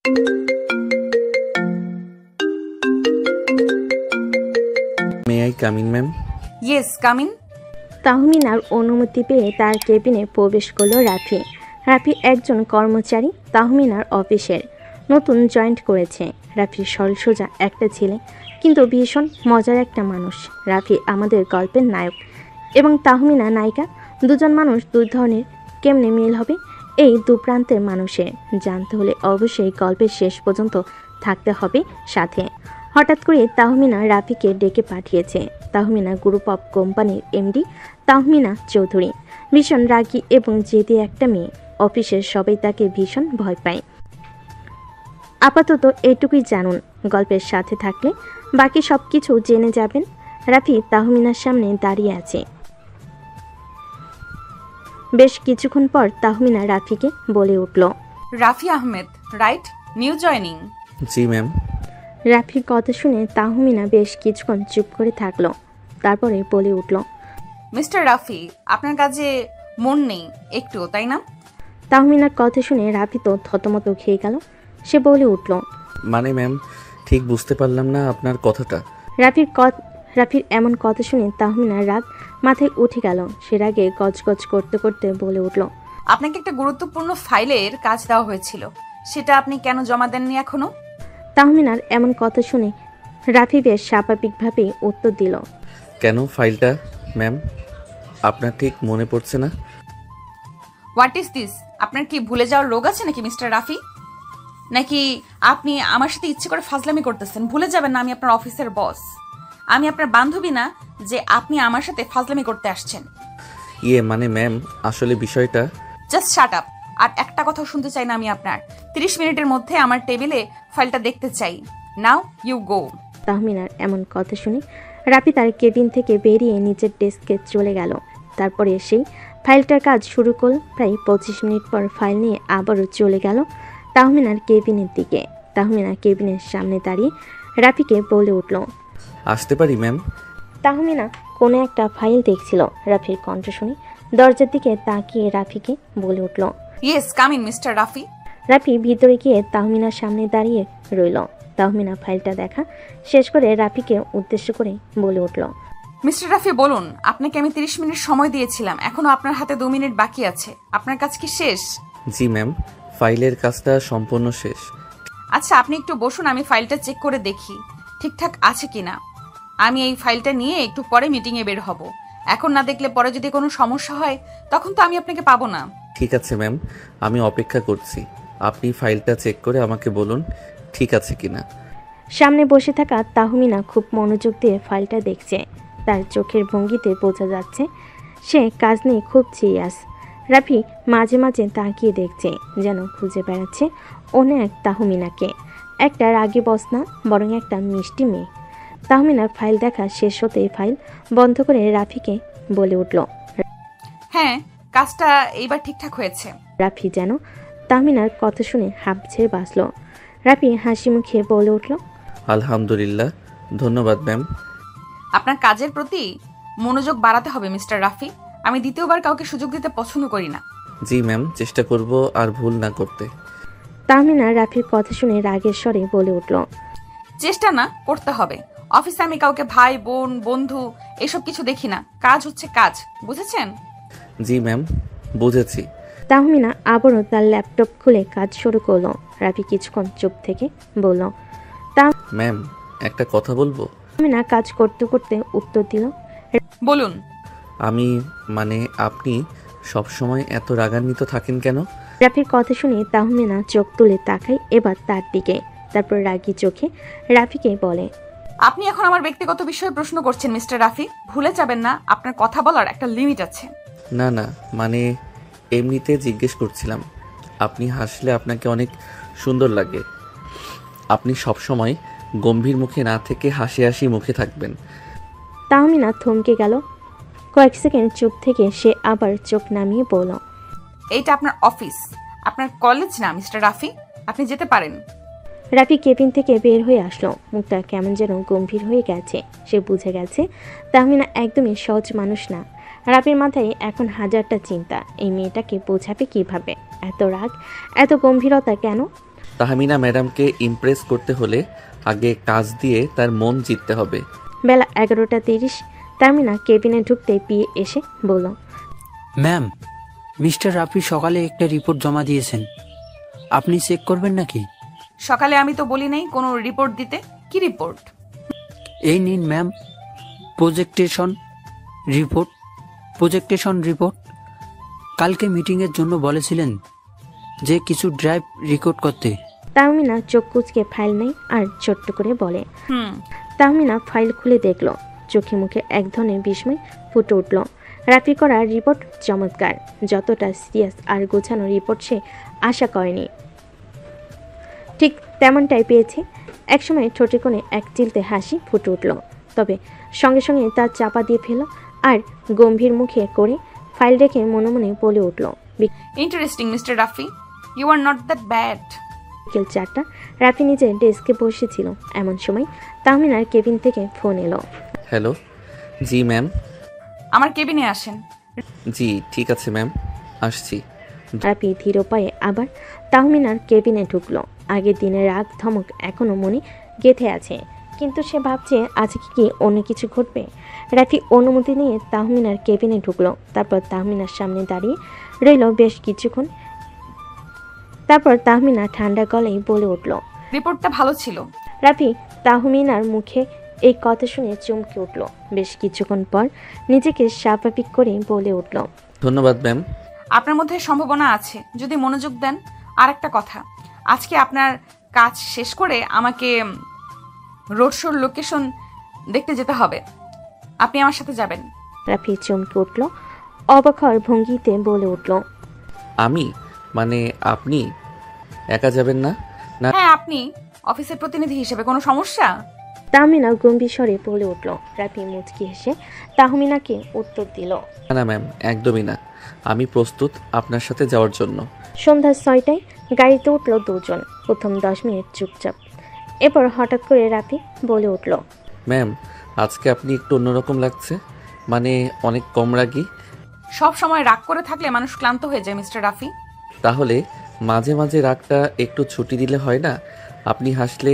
May I come in ma'am? Yes, come in. তাহমিনার অনুমতি পেয়ে তার কেবিনে প্রবেশ করল রাফি। রাফি একজন কর্মচারী, তাহমিনার অফিসের। নতুন জয়েন্ট করেছে। রাফি সরলসোজা একটা ছেলে, কিন্তু ভীষণ মজার একটা মানুষ। রাফি আমাদের গল্পের নায়ক এবং তাহমিনা নায়িকা। দুজন মানুষ দুই ধরনের, কেমনে মিল হবে এই দুপ্রান্তের মানুষের জানতে হলে অবশ্যই গল্পের শেষ পর্যন্ত থাকতে হবে সাথে। হঠাৎ করে তাহমিনা রাফিকে ডেকে পাঠিয়েছে। তাহমিনা গ্রুপ অফ কোম্পানির এমডি তাহমিনা চৌধুরী। ভীষণ রাগী এবং জেদি একটা মেয়ে। অফিসের সবাই তাকে ভীষণ ভয় পায়। আপাতত এটুকুই জানুন, গল্পের সাথে থাকলে বাকি সব কিছু জেনে যাবেন। রাফি তাহমিনার সামনে দাঁড়িয়ে আছে। বেশ কিছুক্ষণ পর তাহমিনা রাফিকে বলে উঠল, Rafi Ahmed, right? New joining. জি ম্যাম। রাফির কথা শুনে তাহমিনা বেশ কিছুক্ষণ চুপ করে থাকলো। তারপরে বলে উঠল, মিস্টার রাফি, আপনার কাজে মন নেই একটু, তাই না? তাহমিনার কথা শুনে রাফি তো থতমত খেয়ে গেল। সে বলে উঠল, মানে ম্যাম, ঠিক বুঝতে পারলাম না আপনার কথাটা। রাফির এমন কথা শুনে তাহমিনার রাগ মাথায় উঠে গেল। সে রাগে গজগজ করতে করতে বলে উঠল, আপনাকে একটা গুরুত্বপূর্ণ ফাইলের কাজ দেওয়া হয়েছিল, সেটা আপনি কেন জমা দেননি এখনো? তাহমিনার এমন কথা শুনে রাফি বেশ স্বাভাবিকভাবে উত্তর দিল, কেন ফাইলটা ম্যাম? আপনার ঠিক মনে পড়ছে না? What is this? আপনার কি ভুলে যাওয়ার রোগ আছে নাকি মিস্টার রাফি? নাকি আপনি আমার সাথে ইচ্ছে করে ফাজলামি করতেছেন? ভুলে যাবেন না আমি আপনার অফিসের বস, আমি আপনার বান্ধবী না যে আপনি আমার সাথে ফাজলামি করতে আসছেন। মানে ম্যাম, আসলে বিষয়টা। Just shut up. আর একটা কথা শুনতে চাই না আমি আপনার। 30 মিনিটের মধ্যে আমার টেবিলে ফাইলটা দেখতে চাই। Now you go. তাহমিনার এমন কথা শুনে রাফি তার কেবিন থেকে বেরিয়ে নিচের ডেস্কে চলে গেল। তারপরে সেই ফাইলটার কাজ শুরু করল। প্রায় 25 মিনিট পর ফাইল নিয়ে আবারও চলে গেল তাহমিনার কেবিনের দিকে। তাহমিনা কেবিনের সামনে দাঁড়িয়ে রাফিকে বলে উঠল, আসতে পারি ম্যাম? তাহমিনা কোনো একটা ফাইল দেখছিল। রাফির কণ্ঠ শুনে দরজার দিকে তাকিয়ে রাফিকে বলে উঠল, yes, come in mister Rafi. Rafi ভিতরে গিয়ে তাহমিনার সামনে দাঁড়িয়ে রইল। তাহমিনা ফাইলটা দেখা শেষ করে রাফিকে উদ্দেশ্য করে বলে উঠল, মিস্টার রাফি বলুন, আপনাকে আমি 30 মিনিট সময় দিয়েছিলাম, এখনো আপনার হাতে 2 মিনিট বাকি আছে। আপনার কাজ কি শেষ? জি ম্যাম, ফাইলের কাজটা সম্পূর্ণ শেষ। আচ্ছা, আপনি একটু বসুন, আমি ফাইলটা চেক করে দেখি ঠিকঠাক আছে কিনা। আমি এই ফাইলটা নিয়ে একটু পরে মিটিংয়ে বের হব। এখন না দেখলে পরে যদি কোনো সমস্যা হয় তখন তো আমি আপনাকে পাবো না। ঠিক আছে ম্যাম, আমি অপেক্ষা করছি। আপনি ফাইলটা চেক করে আমাকে বলুন ঠিক আছে কিনা। সামনে বসে থাকা তাহমিনা খুব মনোযোগ দিয়ে ফাইলটা দেখছে। তার চোখের ভঙ্গিতে বোঝা যাচ্ছে সে কাজ নিয়ে খুব সিরিয়াস। রাফি মাঝে মাঝে তাকিয়ে দেখছে, যেন খুঁজে বেড়াচ্ছে অন্য এক তাহমিনাকে। একটা রাগী বস না, বরং একটা মিষ্টি মেয়ে। তাহমিনার ফাইল দেখা শেষ হতেই ফাইল বন্ধ করে রাফিকে বলে উঠল, হ্যাঁ, কাজটা এইবার ঠিকঠাক হয়েছে। রাফি যেন তাহমিনার কথা শুনে হাঁপ ছেড়ে বাঁচল। রাফি হাসি মুখে বলে উঠল, আলহামদুলিল্লাহ, ধন্যবাদ ম্যাম। আপনার কাজের প্রতি মনোযোগ বাড়াতে হবে মিস্টার রাফি। আমি দ্বিতীয়বার কাউকে সুযোগ দিতে পছন্দ করি না। জি ম্যাম, চেষ্টা করব আর ভুল না করতে। তাহমিনা রাফির কথা শুনে রাগের স্বরে বলে উঠল, চেষ্টা না করতে হবে। অফিসে আমি কাউকে ভাই বোন বন্ধু এসব কিছু দেখি না। কাজ হচ্ছে কাজ, বুঝেছেন? জি ম্যাম, বুঝেছি। তাহমিনা আবারও তার ল্যাপটপ খুলে কাজ শুরু করলো। রাফি কিছুক্ষণ চুপ থেকে বলল, ম্যাম, একটা কথা বলবো? তাহমিনা কাজ করতে করতে উত্তর দিল, বলুন। আপনি সবসময় এত রাগান্বিত থাকেন কেন? রাফির কথা শুনে তাহমিনা চোখ তুলে তাকায় এবার তার দিকে। তারপর রাগী চোখে রাফিকে বলে, আপনি এখন আমার ব্যক্তিগত বিষয়ে প্রশ্ন করছেন মিস্টার রাফি। ভুলে যাবেন না আপনার কথা বলার একটা লিমিট আছে। না না, এমনিতে জিজ্ঞেস করছিলাম। আপনি হাসলে আপনাকে অনেক সুন্দর লাগে। আপনি সবসময় গম্ভীর মুখে না থেকে হাসি হাসি মুখে থাকবেন। তাহমিনা থমকে গেল। কয়েক সেকেন্ড চুপ থেকে সে আবার চোখ নামিয়ে বলল, এইটা আপনার অফিস, আপনার কলেজ না মিস্টার রাফি। আপনি যেতে পারেন। রাফি কেবিন থেকে বের হয়ে আসলো। মুখটা কেমন যেন গম্ভীর হয়ে গেছে। সে বুঝে গেছে তাহমিনা একদমই সহজ মানুষ না। রাফির মাথায় এখন হাজারটা চিন্তা। এই মেয়েটাকে বোঝাবে কিভাবে? এত রাগ, এত গম্ভীরতা কেন? তাহমিনা ম্যাডামকে ইমপ্রেস করতে হলে আগে কাজ দিয়ে তার মন জিততে হবে। বেলা 11:30। তাহমিনা কেবিনে ঢুকতেই পিয়ে এসে বলল, ম্যাম, মিস্টার রাফি সকালে একটা রিপোর্ট জমা দিয়েছেন, আপনি চেক করবেন নাকি? সকালে আমি তো বলি নাই কোনো রিপোর্ট দিতে। কি রিপোর্ট? এই নিন ম্যাম, প্রজেক্টেশন রিপোর্ট। কালকে মিটিংয়ের জন্য বলেছিলেন যে কিছু ড্রাইভ রেকর্ড করতে। তাহমিনা চোখ কুচকে ফাইল নেই আর ছোট্ট করে বলে। হুম। তাহমিনা ফাইল খুলে দেখল, চোখে মুখে এক ধরনের বিস্ময় ফুটে উঠল। রাফি করা রিপোর্ট চমৎকার, যতটা সিরিয়াস আর গোছানো রিপোর্ট সে আশা করেনি ঠিক তেমনটাই পেয়েছে। একসময় ঠোঁটে কোণে এক চিলতে হাসি ফুটে উঠল, তবে সঙ্গে সঙ্গে তা চাপা দিয়ে ফেল আর গম্ভীর মুখে করে ফাইল রেখে মনে মনে বলে উঠল, interesting mister Rafi, you are not that bad. বিকেল 4টা। রাফি নিজে ডেস্কে বসেছিল, এমন সময় তাহমিনার কেবিন থেকে ফোন এলো। হ্যালো। জি ম্যাম। আমার কেবিনে আসেন। জি ঠিক আছে ম্যাম, আসছি। রাফি ধীর পায়ে আবার তাহমিনার কেবিনে ঢুকলো। আগের দিনের রাগ ধমক এখনো মনে গেঁথে আছে, কিন্তু সে ভাবছে আজকে কি অন্য কিছু ঘটবে। রাফি অনুমতি নিয়ে তাহমিনার কেবিনে ঢুকলো, তারপর তাহমিনার সামনে দাঁড়িয়ে রইল বেশ কিছুক্ষণ। তারপর তাহমিনা ঠান্ডা গলায় বলে উঠল, রিপোর্টটা ভালো ছিল। রাফি তাহমিনার মুখে এই কথা শুনে চমকে উঠল। বেশ কিছুক্ষণ পর নিজেকে স্বাভাবিক করে বলে উঠল, ধন্যবাদ ম্যাম। আপনার মধ্যে সম্ভাবনা আছে যদি মনোযোগ দেন। আর একটা কথা, আজকে আপনার কাজ শেষ করে আমাকে রোড শোর লোকেশন দেখতে যেতে হবে। আপনি আমার সাথে যাবেন। রাফি চমকে উঠল, অবাক হওয়ার ভঙ্গিতে বলে উঠল, আমি মানে আপনি একা যাবেন না? না হ্যাঁ, আপনি অফিসের প্রতিনিধি হিসেবে কোনো সমস্যা? তাহমিনা গম্ভীর স্বরে বলে উঠল। রাফি মুচকি হেসে তাহমিনাকে উত্তর দিল, না ম্যাম, একদমই না। আমি প্রস্তুত আপনার সাথে যাওয়ার জন্য। সন্ধ্যা 6টায় গাড়িতে উঠল দুজন। প্রথম 10 মিনিট চুপচাপ, এরপর হঠাৎ করে রাফি বলে উঠল, ম্যাম, আজকে আপনি একটু অন্যরকম লাগছে, মানে অনেক কম রাগী। সব সময় রাগ করে থাকলে মানুষ ক্লান্ত হয়ে যায় মিস্টার রাফি। তাহলে মাঝে মাঝে রাগটা একটু ছুটি দিলে হয় না? আপনি হাসলে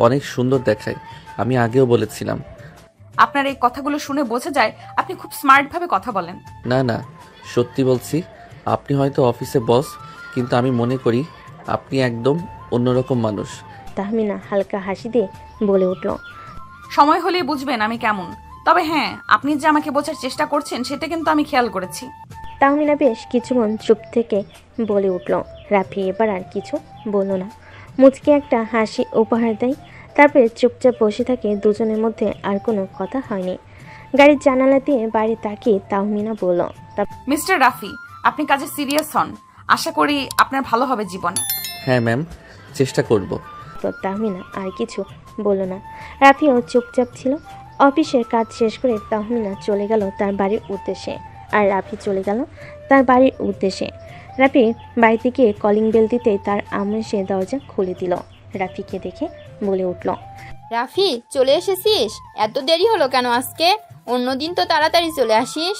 অনেক সুন্দর দেখায়, আমি আগেও বলেছিলাম। আপনার এই কথাগুলো শুনে বোঝা যায় আপনি খুব স্মার্টভাবে কথা বলেন। না না, সত্যি বলছি। আপনি হয়তো অফিসে বস, কিন্তু আমি মনে করি আপনি একদম অন্যরকম মানুষ। তাহমিনা হালকা হাসি দিয়ে বলে উঠল, সময় হলেই বুঝবেন আমি কেমন। তবে হ্যাঁ, আপনি যে আমাকে বোঝার চেষ্টা করছেন সেটা কিন্তু আমি খেয়াল করেছি। তাহমিনা বেশ কিছুক্ষণ চুপ থেকে বলে উঠল। রাফি এবার আর কিছু বলল না, মুচকি একটা হাসি উপহার দেয়। তারপরে চুপচাপ বসে থাকে। দুজনের মধ্যে আর কোনো কথা হয়নি। গাড়ির জানালা দিয়ে বাইরে তাকিয়ে তাহমিনা বলল, মিস্টার রাফি, আপনি কাজে সিরিয়াস হন। আশা করি আপনার ভালো হবে জীবনে। হ্যাঁ ম্যাম, চেষ্টা করব। তারপর তাহমিনা আর কিছু বলল না। রাফিও চুপচাপ ছিল। অফিসের কাজ শেষ করে তাহমিনা চলে গেল তার বাড়ির উদ্দেশ্যে, আর রাফি চলে গেল তার বাড়ির উদ্দেশ্যে। রাফি বাড়িতে গিয়ে কলিং বেল দিতেই তার আম্মু এসে দরজা খুলে দিল। রাফিকে দেখে বলে উঠল, রাফি, চলে এসেছিস? এত দেরি হলো কেন আজকে? অন্যদিন তো তাড়াতাড়ি চলে আসিস।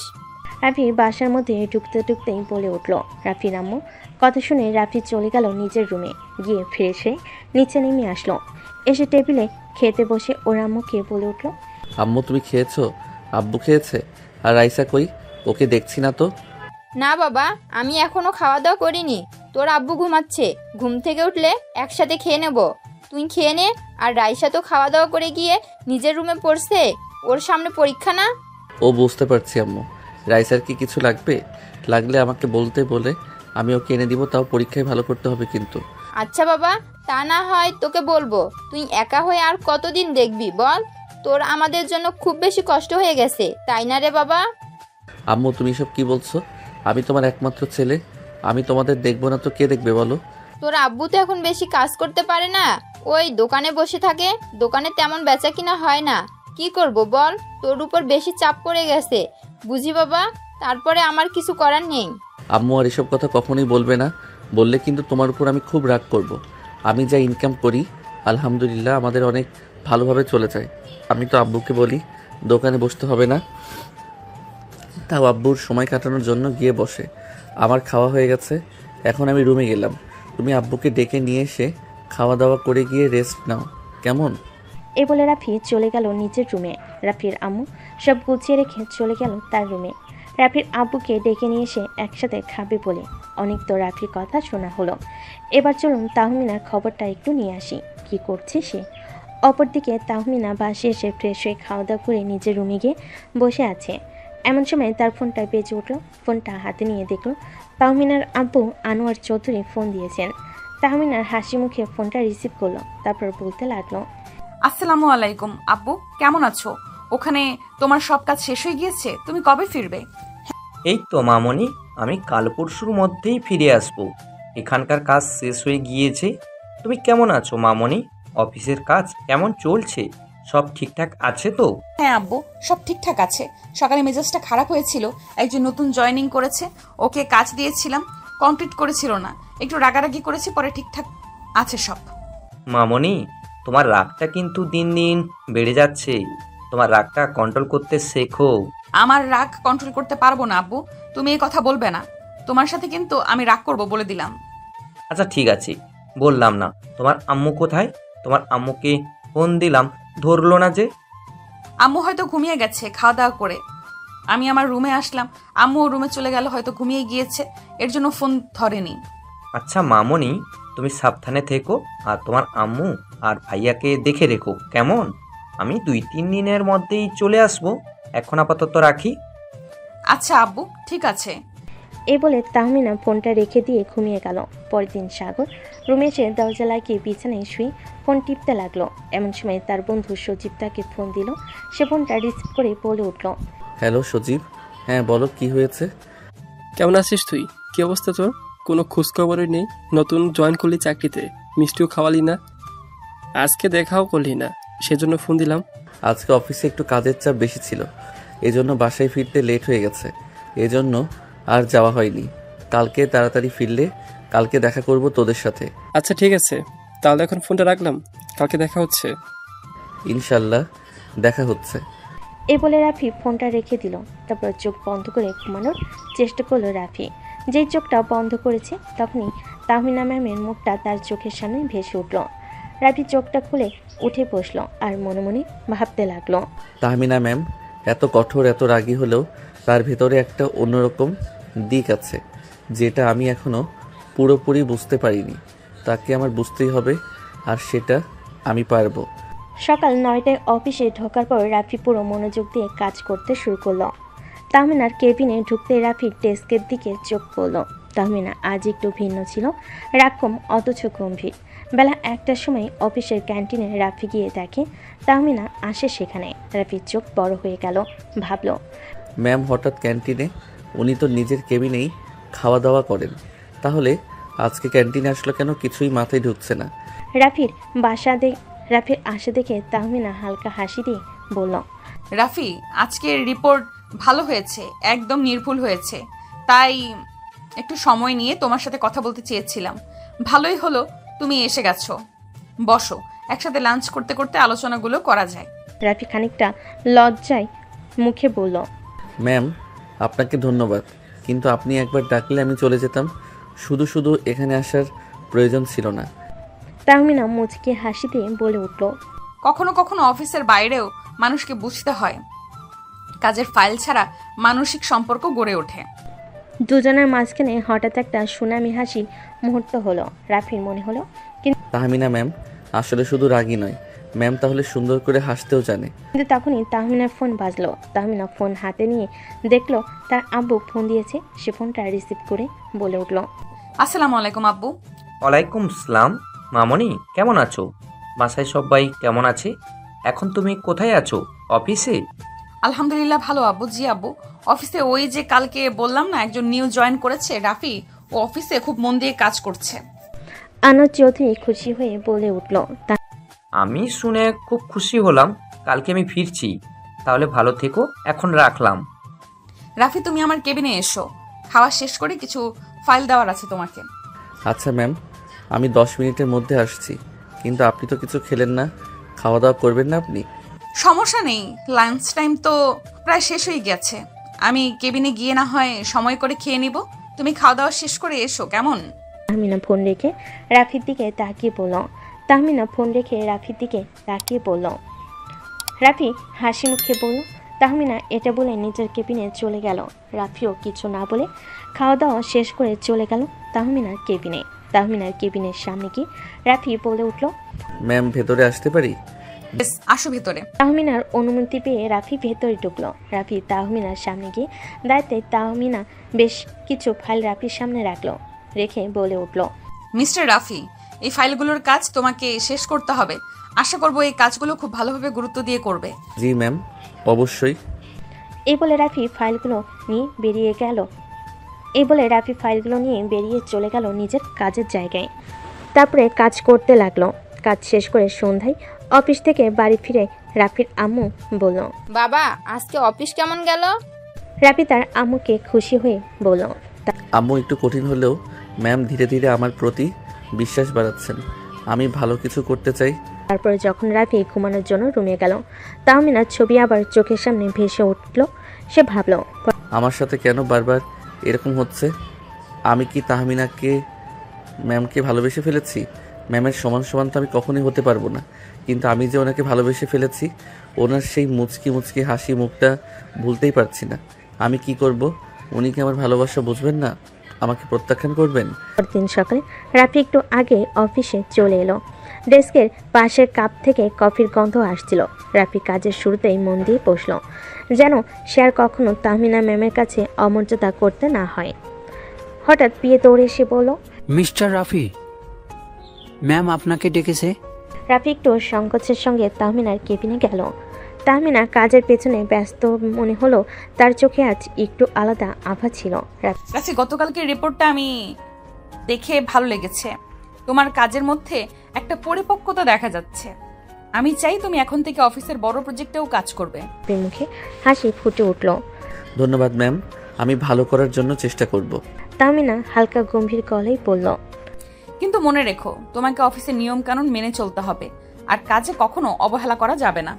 রাফি বাসার মধ্যে ঢুকতে ঢুকতেই বলে উঠল। রাফির আম্মু কথা শুনে রাফি চলে গেল নিজের রুমে, গিয়ে ফ্রেশ হয়ে নিচে নেমে আসলো। এসে টেবিলে খেতে বসে ওর আম্মুকে বলে উঠল, আম্মু তুমি খেয়েছো? আব্বু খেয়েছে? আর রাইসা কই? ওকে দেখছি না তো। না বাবা, আমি এখনো খাওয়া দাওয়া করিনি। তোর আব্বু ঘুমাচ্ছে, ঘুম থেকে উঠলে একসাথে খেয়ে নেব। তুই খেয়ে নে। আর রাইসা তো খাওয়া দাওয়া করে গিয়ে নিজের রুমে পড়ছে, ওর সামনে পরীক্ষা না। ও বুঝতে পারছি আম্মু। রাইসার কি কিছু লাগবে? লাগলে আমাকে বলতে বলে আমি ওকে এনে দিব, তাও পরীক্ষায় ভালো করতে হবে কিন্তু। আচ্ছা বাবা, তা না হয় তোকে বলবো। তুই একা হয়ে আর কতদিন দেখবি বল? তোর আমাদের জন্য খুব বেশি কষ্ট হয়ে গেছে, তাই না রে বাবা? আম্মু তুমি সব কি বলছো? আমি তোমার একমাত্র ছেলে, আমি তোমাদের দেখবো না তো কে দেখবে বলো? তোর আব্বু তো এখন বেশি কাজ করতে পারে না, ওই দোকানে বসে থাকে। দোকানে তেমন বেচা কিনা হয় না। কি করব বল? তোর উপর বেশি চাপ পড়ে গেছে, বুঝি বাবা। তারপরে আমার কিছু করার নেই। আম্মু আর এসব কথা কখনোই বলবে না, বললে কিন্তু তোমার উপর আমি খুব রাগ করব। আমি যা ইনকাম করি আলহামদুলিল্লাহ আমাদের অনেক ভালোভাবে চলে যায়। আমি তো আব্বুকে বলি দোকানে বসতে হবে না, তাও আব্বুর সময় কাটানোর জন্য গিয়ে বসে। আমার খাওয়া হয়ে গেছে, এখন আমি রুমে গেলাম। তুমি আব্বুকে ডেকে নিয়ে এসে খাওয়া দাওয়া করে গিয়ে রেস্ট নাও, কেমন? এ বলে রাফি চলে গেল নিজের রুমে। রাফির আম্মু সব গুছিয়ে রেখে চলে গেল তার রুমে। রাফির আব্বুকে ডেকে নিয়ে এসে একসাথে খাবে বলে অনেক তো রাফির কথা শোনা হলো। এবার চলুন তাহমিনার খবরটা একটু নিয়ে আসি, কি করছে সে। অপরদিকে তাহমিনা বাসে এসে ফ্রেশ হয়ে খাওয়া দাওয়া করে নিজের রুমে গিয়ে বসে আছে। এমন সময় তার ফোনটা বেজে উঠল। ফোনটা হাতে নিয়ে দেখল তাহমিনার আব্বু আনোয়ার চৌধুরী ফোন দিয়েছেন। তাহমিনার হাসি মুখে ফোনটা রিসিভ করলো, তারপর বলতে লাগলো, আসসালামু আলাইকুম আব্বু, কেমন আছো? ওখানে তোমার সব কাজ শেষ হয়ে গিয়েছে? তুমি কবে ফিরবে? এই তো মামনি, আমি কাল পরশুর মধ্যেই ফিরে আসব। এখানকার কাজ শেষ হয়ে গিয়েছে। তুমি কেমন আছো মামনি? অফিসের কাজ কেমন চলছে? সব ঠিকঠাক আছে তো? হ্যাঁ আব্বু, সব ঠিকঠাক আছে। সকালে মেজাজটা খারাপ হয়েছিল, একজন নতুন জয়েনিং করেছে, ওকে কাজ দিয়েছিলাম, কমপ্লিট করেছিল না, একটু রাগারাগি করেছি, পরে ঠিকঠাক আছে সব। মামনি, তোমার রাগটা কিন্তু দিন দিন বেড়ে যাচ্ছে। তোমার রাগটা কন্ট্রোল করতে শেখো। আমার রাগ কন্ট্রোল করতে পারবো না আব্বু, তুমি এই কথা বলবে না। তোমার সাথে কিন্তু আমি রাগ করব, বলে দিলাম। আচ্ছা ঠিক আছে, বললাম না। তোমার আম্মু কোথায়? তোমার আম্মুকে ফোন দিলাম, ধরলো না যে। আম্মু হয়তো ঘুমিয়ে গেছে খাওয়া দাওয়া করে। আমি আমার রুমে আসলাম, আম্মু ওর রুমে চলে গেল, হয়তো ঘুমিয়ে গিয়েছে, এর জন্য ফোন ধরেনি। আচ্ছা মামনি, তুমি সাবধানে থেকো, আর তোমার আম্মু আর ভাইয়াকে দেখে রেখো, কেমন? আমি 2-3 দিনের মধ্যেই চলে আসবো। এখন আপাতত রাখি। আচ্ছা আব্বু, ঠিক আছে। এ বলে তাহমিনা ফোনটা রেখে দিয়ে ঘুমিয়ে গেল। পরের দিন সাগর রুমে এসে দরজা লাগিয়ে বিছানায় শুয়ে ফোন টিপতে লাগলো। এমন সময় তার বন্ধু সজীব তাকে ফোন দিল। সে ফোনটা রিসিভ করে বলে উঠল, হ্যালো সজীব, হ্যাঁ বলো, কি হয়েছে? কেমন আছিস তুই? কি অবস্থা তোর? কোনো খোঁজখবরই নেই। নতুন জয়েন করলি চাকরিতে, মিষ্টিও খাওয়ালি না, আজকে দেখাও করলি না, সেজন্য ফোন দিলাম। আজকে অফিসে একটু কাজের চাপ বেশি ছিল, এজন্য বাসায় ফিরতে লেট হয়ে গেছে, এজন্য আর যাওয়া হয়নি। কালকে তাড়াতাড়ি ফিরলে কালকে দেখা করব তোদের সাথে। আচ্ছা ঠিক আছে, তাহলে এখন ফোনটা রাখলাম, কালকে দেখা হচ্ছে। ইনশাল্লাহ দেখা হচ্ছে। এ বলে রাফি ফোনটা রেখে দিল। তারপর চোখ বন্ধ করে ঘুমানোর চেষ্টা করলো রাফি। যেই চোখটা বন্ধ করেছে তখনই তাহমিনা ম্যামের মুখটা তার চোখের সামনে ভেসে উঠল। রাফি চোখটা খুলে উঠে বসলো আর মনে মনে ভাবতে লাগলো, তাহমিনা ম্যাম এত কঠোর, এত রাগী হলেও তার ভেতরে একটা অন্যরকম দিক আছে, যেটা আমি এখনো পুরোপুরি বুঝতে পারিনি। তাকে আমার বুঝতেই হবে, আর সেটা আমি পারবো। সকাল 9টায় অফিসে ঢোকার পর রাফি পুরো মনোযোগ দিয়ে কাজ করতে শুরু করলো। তাহমিনার কেবিনে ঢুকতে রাফির ডেস্কের দিকে চোখ পড়ল। তাহমিনা আজ একটু ভিন্ন ছিল, রাক্ষম অথচ গম্ভীর। বেলা 1টার সময় অফিসের ক্যান্টিনে রাফি গিয়ে দেখে তাহমিনা আসে সেখানে। রাফির চোখ বড় হয়ে গেল, ভাবলো, ম্যাম হঠাৎ ক্যান্টিনে? উনি তো নিজের কেবিনেই খাওয়া দাওয়া করেন, তাহলে আজকে ক্যান্টিনে আসলো কেন? কিছুই মাথায় ঢুকছে না। রাফির আসা দেখে তাহমিনা হালকা হাসি দিয়ে বলল, রাফি, আজকের রিপোর্ট ভালো হয়েছে, একদম নির্ভুল হয়েছে, তাই একটু সময় নিয়ে তোমার সাথে কথা বলতে চেয়েছিলাম। ভালোই হলো তুমি এসে গেছো, বসো, একসাথে লাঞ্চ করতে করতে আলোচনাগুলো করা যায়। রাফি খানিকটা লজ্জায় মুখে বলল, ম্যাম আপনাকে ধন্যবাদ, কিন্তু আপনি একবার ডাকলে আমি চলে যেতাম। শুধু শুধু এখানে আসার প্রয়োজন ছিল না। তাহমিনা মুচকে হাসি দিয়ে বলে উঠল, কখনো কখনো অফিসের বাইরেও মানুষকে বুঝতে হয়, কাজের ফাইল ছাড়া মানসিক সম্পর্ক গড়ে ওঠে। দুজনের মাঝখানে হঠাৎ একটা সুনামি হাসি মুহূর্ত হলো। রাফির মনে হলো তাহমিনা ম্যাম আসলে শুধু রাগী নয়, ম্যাম তাহলে সুন্দর করে হাসতেও জানে। কিন্তু তখনই তাহমিনার ফোন বাজলো। তাহমিনা ফোন হাতে নিয়ে দেখলো তার আব্বু ফোন দিয়েছে। সে ফোনটা রিসিভ করে বলে উঠল, আসসালামু আলাইকুম আব্বু। ওয়ালাইকুম সালাম। মামনি, কেমন আছো? বাসায় সবাই কেমন আছে? এখন তুমি কোথায় আছো? অফিসে? আলহামদুলিল্লাহ ভালো আব্বু। জি আব্বু, অফিসে ওই যে কালকে বললাম না একজন নিউ জয়েন করেছে রাফি, ও অফিসে খুব মন দিয়ে কাজ করছে। আনোয়ার চৌধুরী খুশি হয়ে বলে উঠল, আমি শুনে খুব খুশি হলাম। কালকে আমি ফিরছি, তাহলে ভালো থেকো, এখন রাখলাম। রাফি, তুমি আমার কেবিনে এসো, খাওয়া শেষ করে কিছু ফাইল দেওয়ার আছে তোমাকে। আচ্ছা ম্যাম, আমি 10 মিনিটের মধ্যে আসছি। কিন্তু আপনি তো কিছু খেলেন না, খাওয়া দাওয়া করবেন না আপনি? সমস্যা নেই, লাঞ্চ টাইম তো প্রায় শেষ হয়ে গেছে, আমি কেবিনে গিয়ে না হয় সময় করে খেয়ে নিব। তুমি খাওয়া দাওয়া শেষ করে এসো, কেমন? তাহমিনা ফোন রেখে রাফির দিকে তাকিয়ে বলল, তাহমিনা ফোন রেখে রাফির দিকে তাকিয়ে বলল। রাফি হাসি মুখে বলল। তাহমিনা এটা বলে নিজের কেবিনে চলে গেল। রাফিও কিছু না বলে খাওয়া দাওয়া শেষ করে চলে গেল তাহমিনার কেবিনে। তাহমিনার কেবিনের সামনে গিয়ে রাফি বলে উঠল, ম্যাম ভেতরে আসতে পারি? বেশ, আসো ভেতরে। তাহমিনার অনুমতি পেয়ে রাফি ভেতরে ঢুকলো। রাফি তাহমিনার সামনে গিয়ে দাঁড়াতে তাহমিনা বেশ কিছু ফাইল রাফির সামনে রাখলো, রেখে বলে উঠল, মিস্টার রাফি, এই ফাইলগুলোর কাজ তোমাকে শেষ করতে হবে। আশা করব এই কাজগুলো খুব ভালোভাবে গুরুত্ব দিয়ে করবে। জি ম্যাম, অবশ্যই। এই বলে রাফি ফাইলগুলো নিয়ে বেরিয়ে চলে গেল নিজের কাজের জায়গায়। তারপরে কাজ করতে লাগলো। কাজ শেষ করে সন্ধ্যায় অফিস থেকে বাড়ি ফিরে রাফির আম্মু বলল, বাবা, আজকে অফিস কেমন গেল? রাফি তার আম্মুকে খুশি হয়ে বলল, আম্মু একটু কঠিন হলেও ম্যাম ধীরে ধীরে আমার প্রতি বিশ্বাস বাড়াচ্ছেন। আমি ভালো কিছু করতে চাই। তারপরে যখন রাফি ঘুমানোর জন্য রুমে গেল, তাহমিনার ছবি আবার চোখের সামনে ভেসে উঠল। সে ভাবল, আমার সাথে কেন বারবার এরকম হচ্ছে? আমি কি তাহমিনাকে ম্যামকে ভালোবেসে ফেলেছি? ম্যামের সমান সমান তো আমি কখনোই হতে পারবো না, কিন্তু আমি যে ওনাকে ভালোবেসে ফেলেছি, ওনার সেই মুচকি মুচকি হাসি মুখটা ভুলতেই পারছি না। আমি কি করব? উনি কি আমার ভালোবাসা বুঝবেন না? আমাকে প্রত্যাখ্যান করবেন? পরদিন সকালে রাফি একটু আগে অফিসে চলে এলো। ডেস্কের পাশের কাপ থেকে কফির গন্ধ আসছিল। রাফি কাজের শুরুতেই মন দিয়ে বসল, যেন সে আর কখনো তাহমিনা ম্যামের কাছে অমর্যাদা করতে না হয়। হঠাৎ পিয়ে দৌড়ে এসে বলল, মিস্টার রাফি, ম্যাম আপনাকে ডেকেছে। রাফি একটু সংকোচের সঙ্গে তাহমিনার কেবিনে গেল। তাহমিনা কাজের পেছনে ব্যস্ত মনে হলো, তার চোখে আজ একটু আলাদা আভা ছিল। রাফি, গতকালকের রিপোর্টটা আমি দেখে ভালো লেগেছে। তোমার কাজের মধ্যে একটা পরিপক্কতা দেখা যাচ্ছে। আমি চাই তুমি এখন থেকে অফিসের বড় প্রজেক্টেও কাজ করবে। রাফির মুখে হাসি ফুটে উঠল। ধন্যবাদ ম্যাম, আমি ভালো করার জন্য চেষ্টা করব। তাহমিনা হালকা গম্ভীর গলায় বলল, কিন্তু মনে রেখো, তোমাকে অফিসের নিয়ম কানুন মেনে চলতে হবে, আর কাজে কখনো অবহেলা করা যাবে না।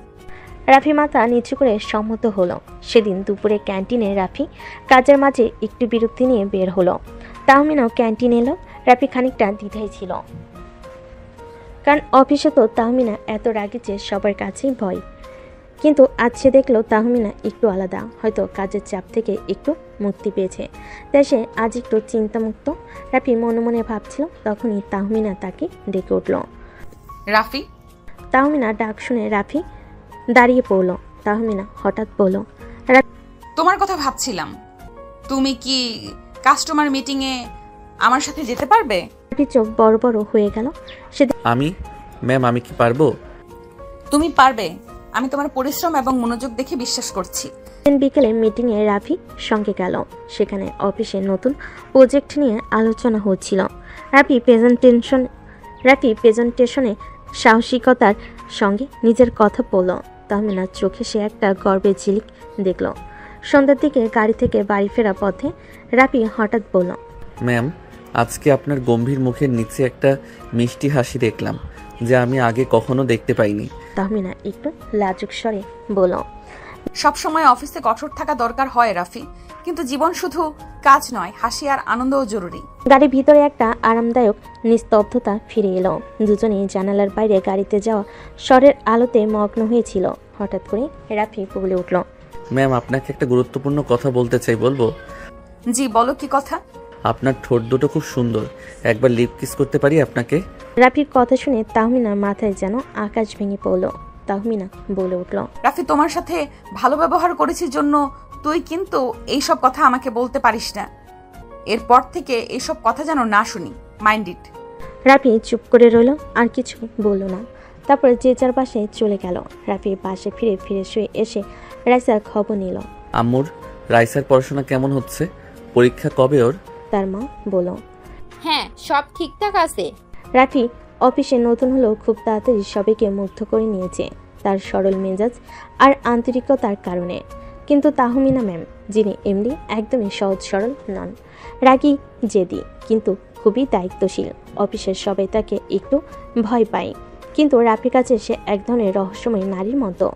রাফি মাথা নিচু করে সম্মত হলো। সেদিন দুপুরে ক্যান্টিনে রাফি কাজের মাঝে একটু বিরক্তি নিয়ে বের হলো। তাহমিনাও ক্যান্টিনে এলো। রাফি খানিকটা দ্বিধায় ছিল, কারণ অফিসে তো তাহমিনা এত রাগী যে সবার কাছেই ভয়। কিন্তু আজ সে দেখলো তাহমিনা একটু আলাদা, হয়তো কাজের চাপ থেকে একটু মুক্তি পেয়েছে, তাই সে আজ একটু চিন্তামুক্ত। রাফি মনে মনে ভাবছিল, তখনই তাহমিনা তাকে ডেকে উঠল। রাফি। তাহমিনা ডাক শুনে রাফি দাঁড়িয়ে পড়ল। তাহমিনা হঠাৎ বলল, তোমার কথা ভাবছিলাম। তুমি কি কাস্টমার মিটিংয়ে আমার সাথে যেতে পারবে? রাফি চোখ বড় বড় হয়ে গেল। আমি কি পারবো? তুমি পারবে। আমি তোমার পরিশ্রম এবং মনোযোগ দেখে বিশ্বাস করছি। সেদিন বিকেলে মিটিংয়ে রাফি সঙ্গে গেল। সেখানে অফিসে নতুন প্রজেক্ট নিয়ে আলোচনা হচ্ছিল। রাফি প্রেজেন্টেশনে সাহসিকতার সঙ্গে নিজের কথা বলল। তাহমিনার চোখে সে একটা গর্বের ঝিলিক দেখল। সন্ধ্যার দিকে গাড়ি থেকে বাড়ি ফেরা পথে রাফি হঠাৎ বলল, ম্যাম, আজকে আপনার গম্ভীর মুখের নিচে একটা মিষ্টি হাসি দেখলাম, যা আমি আগে কখনো দেখতে পাইনি। তাহমিনা একটু লাজুক স্বরে বলল, সবসময় অফিসে কঠোর থাকা দরকার হয় রাফি, কিন্তু জীবন শুধু কাজ নয়, হাসি আর আনন্দও জরুরি। গাড়ির ভিতরে একটা আরামদায়ক নিস্তব্ধতা ফিরে এলো। দুজনেই জানালার বাইরে গাড়িতে যাওয়া স্বরের আলোতে মগ্ন হয়েছিল। হঠাৎ করে রাফি বলে উঠল, ম্যাম, আপনাকে একটা গুরুত্বপূর্ণ কথা বলতে চাই, বলবো? জি বলো, কি কথা? আপনার ঠোঁট দুটো খুব সুন্দর, একবার লিপ কিস করতে পারি আপনাকে? রাফির কথা শুনে তাহমিনার মাথায় যেন আকাশ ভেঙে পড়ল। তাহমিনা বলে উঠল, রাফি, তোমার সাথে ভালো ব্যবহার করেছি জন্য তুই কিন্তু এইসব কথা আমাকে বলতে পারিস না। এরপর থেকে এইসব কথা যেন না শুনি। Mind it. রাফি চুপ করে রইল, আর কিছু বলল না। তারপরে যে যার বাসায় চলে গেল। রাফি বাসে ফিরে শুয়ে এসে রাইসার খবর নিল। আম্মুর, রাইসার পড়াশোনা কেমন হচ্ছে? পরীক্ষা কবে ওর? তার মা বলল, হ্যাঁ, সব ঠিকঠাক আছে। রাফি অফিসে নতুন হলেও খুব তাড়াতাড়ি সবাইকে মুগ্ধ করে নিয়েছে তার সরল মেজাজ আর আন্তরিকতার কারণে। কিন্তু তাহমিনা ম্যাম, যিনি এমনি একদমই সহজ সরল নন, রাগী জেদি কিন্তু খুবই দায়িত্বশীল। অফিসের সবাই তাকে একটু ভয় পায়, কিন্তু রাফির কাছে সে এক ধরনের রহস্যময় নারীর মতো।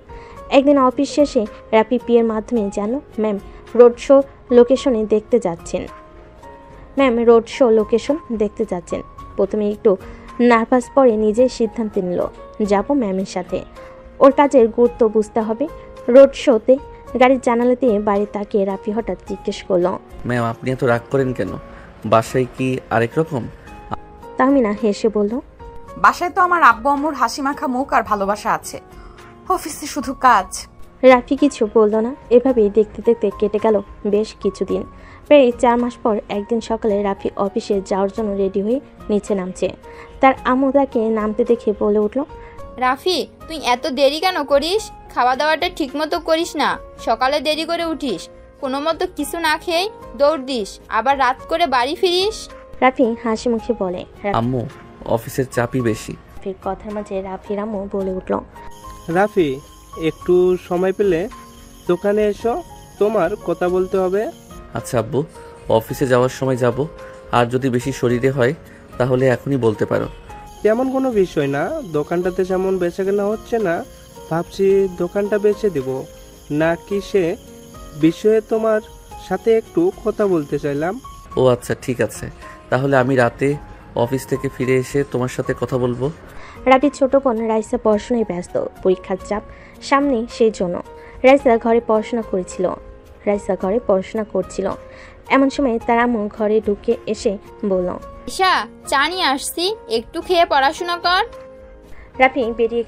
একদিন অফিস শেষে রাফি পিয়ের মাধ্যমে জানল, ম্যাম রোড শো লোকেশন দেখতে যাচ্ছেন। প্রথমে একটু নার্ভাস পরে নিজেই সিদ্ধান্ত নিল যাব ম্যামের সাথে। ওর কাজের গুরুত্ব বুঝতে হবে। রোড শোতে গাড়ির জানালা দিয়ে বাইরে তাকিয়ে রাফি হঠাৎ জিজ্ঞেস করলো, ম্যাম আপনি এত রাগ করেন কেন? বাসায় কি আরেক রকম? তাহমিনা হেসে বলল, বাসায় তো আমার আব্বু আম্মুর হাসি মাখা মুখ আর ভালোবাসা আছে, অফিসে শুধু কাজ। রাফি কিছু বলল না। এভাবেই দেখতে দেখতে কেটে গেল বেশ কিছুদিন। প্রায় 4 মাস পর একদিন সকালে রাফি অফিসে যাওয়ার জন্য রেডি হয়ে নিচে নামছে। তার আম্মু তাকে নামতে দেখে বলে উঠল, রাফি, তুই এত দেরি কেন করিস? খাওয়া দাওয়াটা ঠিক মতো করিস না, সকালে দেরি করে উঠিস, কোনো মতো কিছু না খেয়েই দৌড় দিস, আবার রাত করে বাড়ি ফিরিস। রাফি হাসি মুখে বলে। আম্মু অফিসের চাপই বেশি। রাফির কথার মাঝে রাফির আম্মু বলে উঠল, রাফি, একটু সময় পেলে দোকানে এসো, তোমার কথা বলতে হবে। আচ্ছা আব্বু, অফিসে যাওয়ার সময় যাব, আর যদি বেশি শরীরে হয় তাহলে এখনই বলতে পারো। তেমন কোনো বিষয় না, দোকানটাতে যেমন বেচা কেনা হচ্ছে না, ভাবছি দোকানটা বেচে দেব না কি সে বিষয়ে তোমার সাথে একটু কথা বলতে চাইলাম। ও আচ্ছা ঠিক আছে, তাহলে আমি রাতে অফিস থেকে ফিরে এসে তোমার সাথে কথা বলবো। রাফির ছোট বোন রাইসা পড়াশোনায় ব্যস্ত, পরীক্ষার চাপ সামনে, সেই জন্য রাইসা ঘরে পড়াশোনা করছিল। এমন সময় তার আম্মু ঘরে ঢুকে এসে বলল, ঈশা, চা নিয়ে আসছি, একটু খেয়ে পড়াশোনা কর। রাফি বেরিয়ে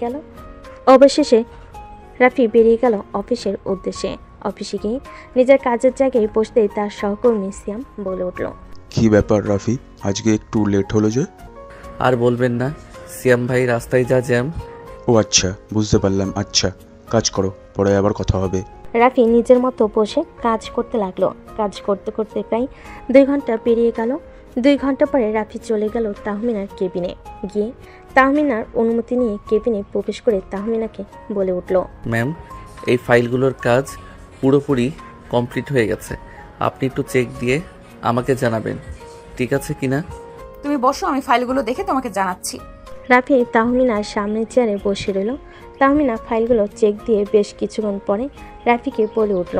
গেল অফিসের উদ্দেশ্যে। অফিসে গিয়ে নিজের কাজের জায়গায় বসতেই তার সহকর্মী সিয়াম বলে উঠল, কি ব্যাপার রাফি, আজকে একটু লেট হলো যে? আর বলবেন না, সিয়াম ভাই রাস্তায় যা জ্যাম। ও আচ্ছা, বুঝতে পারলাম। আচ্ছা কাজ করো, পরে আবার কথা হবে। রাফি নিজের মতো বসে কাজ করতে লাগলো। কাজ করতে করতে প্রায় 2 ঘন্টা পেরিয়ে গেল। 2 ঘন্টা পরে রাফি চলে গেল তাহমিনার কেবিনে। গিয়ে তাহমিনার অনুমতি নিয়ে কেবিনে প্রবেশ করে তাহমিনাকে বলে উঠল, ম্যাম এই ফাইলগুলোর কাজ পুরোপুরি কমপ্লিট হয়ে গেছে, আপনি একটু চেক দিয়ে আমাকে জানাবেন ঠিক আছে কিনা। তুমি বসো, আমি ফাইলগুলো দেখে তোমাকে জানাচ্ছি। রাফি তাহমিনার সামনের চেয়ারে বসে রইল। তাহমিনা ফাইলগুলো চেক দিয়ে বেশ কিছুক্ষণ পরে রাফিকে বলে উঠল,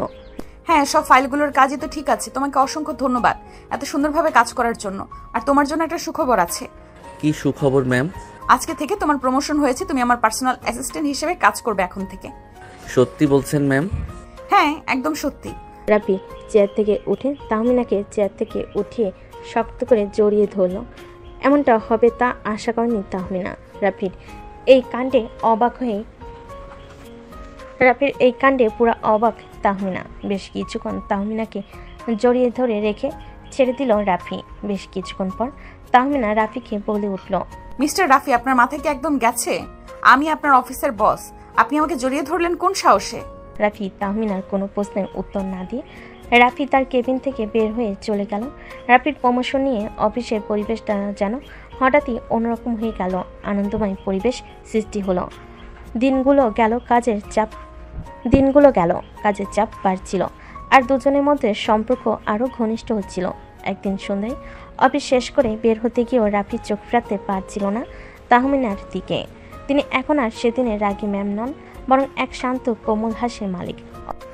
হ্যাঁ, সব ফাইলগুলোর কাজই তো ঠিক আছে। তোমাকে অসংখ্য ধন্যবাদ এত সুন্দরভাবে কাজ করার জন্য। আর তোমার জন্য একটা সুখবর আছে। কি সুখবর ম্যাম? আজকে থেকে তোমার প্রমোশন হয়েছে, তুমি আমার পার্সোনাল অ্যাসিস্ট্যান্ট হিসেবে কাজ করবে এখন থেকে। সত্যি বলছেন ম্যাম? হ্যাঁ, একদম সত্যি। রাফি চেয়ার থেকে উঠে তাহমিনাকে চেয়ার থেকে উঠিয়ে শক্ত করে জড়িয়ে ধরল। এমনটা হবে তা আশা করেনি তাহমিনা। রাফির এই কাণ্ডে পুরো অবাক তাহমিনা। বেশ কিছুক্ষণ তাহমিনাকে জড়িয়ে ধরে রেখে ছেড়ে দিল রাফি। বেশ কিছুক্ষণ পর তাহমিনা রাফিকে বলে উঠল, মিস্টার রাফি, আপনার মাথায় কি একদম গেছে? আমি আপনার অফিসের বস, আপনি আমাকে জড়িয়ে ধরলেন কোন সাহসে? রাফি তাহমিনার কোনো প্রশ্নের উত্তর না দিয়ে রাফি তার কেবিন থেকে বের হয়ে চলে গেল। রাফির প্রমোশন নিয়ে অফিসের পরিবেশটা যেন হঠাৎই অন্যরকম হয়ে গেল। আনন্দময় পরিবেশ সৃষ্টি হলো। দিনগুলো গেল, কাজের চাপ বাড়ছিল, আর দুজনের মধ্যে সম্পর্ক আরও ঘনিষ্ঠ হচ্ছিল। একদিন সন্ধ্যায় অফিস শেষ করে বের হতে গিয়েও রাফি চোখ ফেরাতে পারছিল না তাহমিনার দিকে। তিনি এখন আর সেদিনের রাগী ম্যাম নন, বরং এক শান্ত কোমল হাসির মালিক।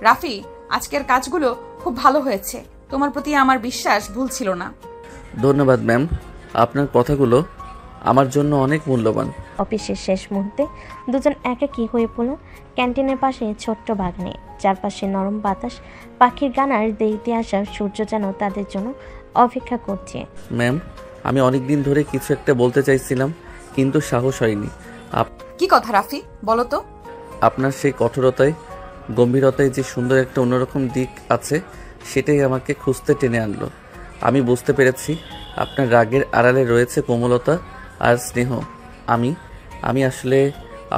রাফি, আজকের কাজগুলো খুব ভালো হয়েছে, তোমার প্রতি আমার বিশ্বাস ভুল ছিল না। ধন্যবাদ ম্যাম, আপনার কথাগুলো আমার জন্য অনেক মূল্যবান। অফিসের শেষ মুহূর্তে দুজন একাকী হয়ে পড়ল ক্যান্টিনের পাশে ছোট্ট বাগানে। চারপাশে নরম বাতাস, পাখির গান আর দেরিতে আসা সূর্য যেন তাদের জন্য অপেক্ষা করছে। ম্যাম আমি অনেক দিন ধরে কিছু একটা বলতে চাইছিলাম, কিন্তু সাহস হয়নি। কি কথা রাফি, বলো তো? আপনার সেই কঠোরতায়, গম্ভীরতায় যে সুন্দর একটা অন্যরকম দিক আছে, সেটাই আমাকে খুঁজতে টেনে আনলো। আমি বুঝতে পেরেছি আপনার রাগের আড়ালে রয়েছে কোমলতা আর স্নেহ। আমি আসলে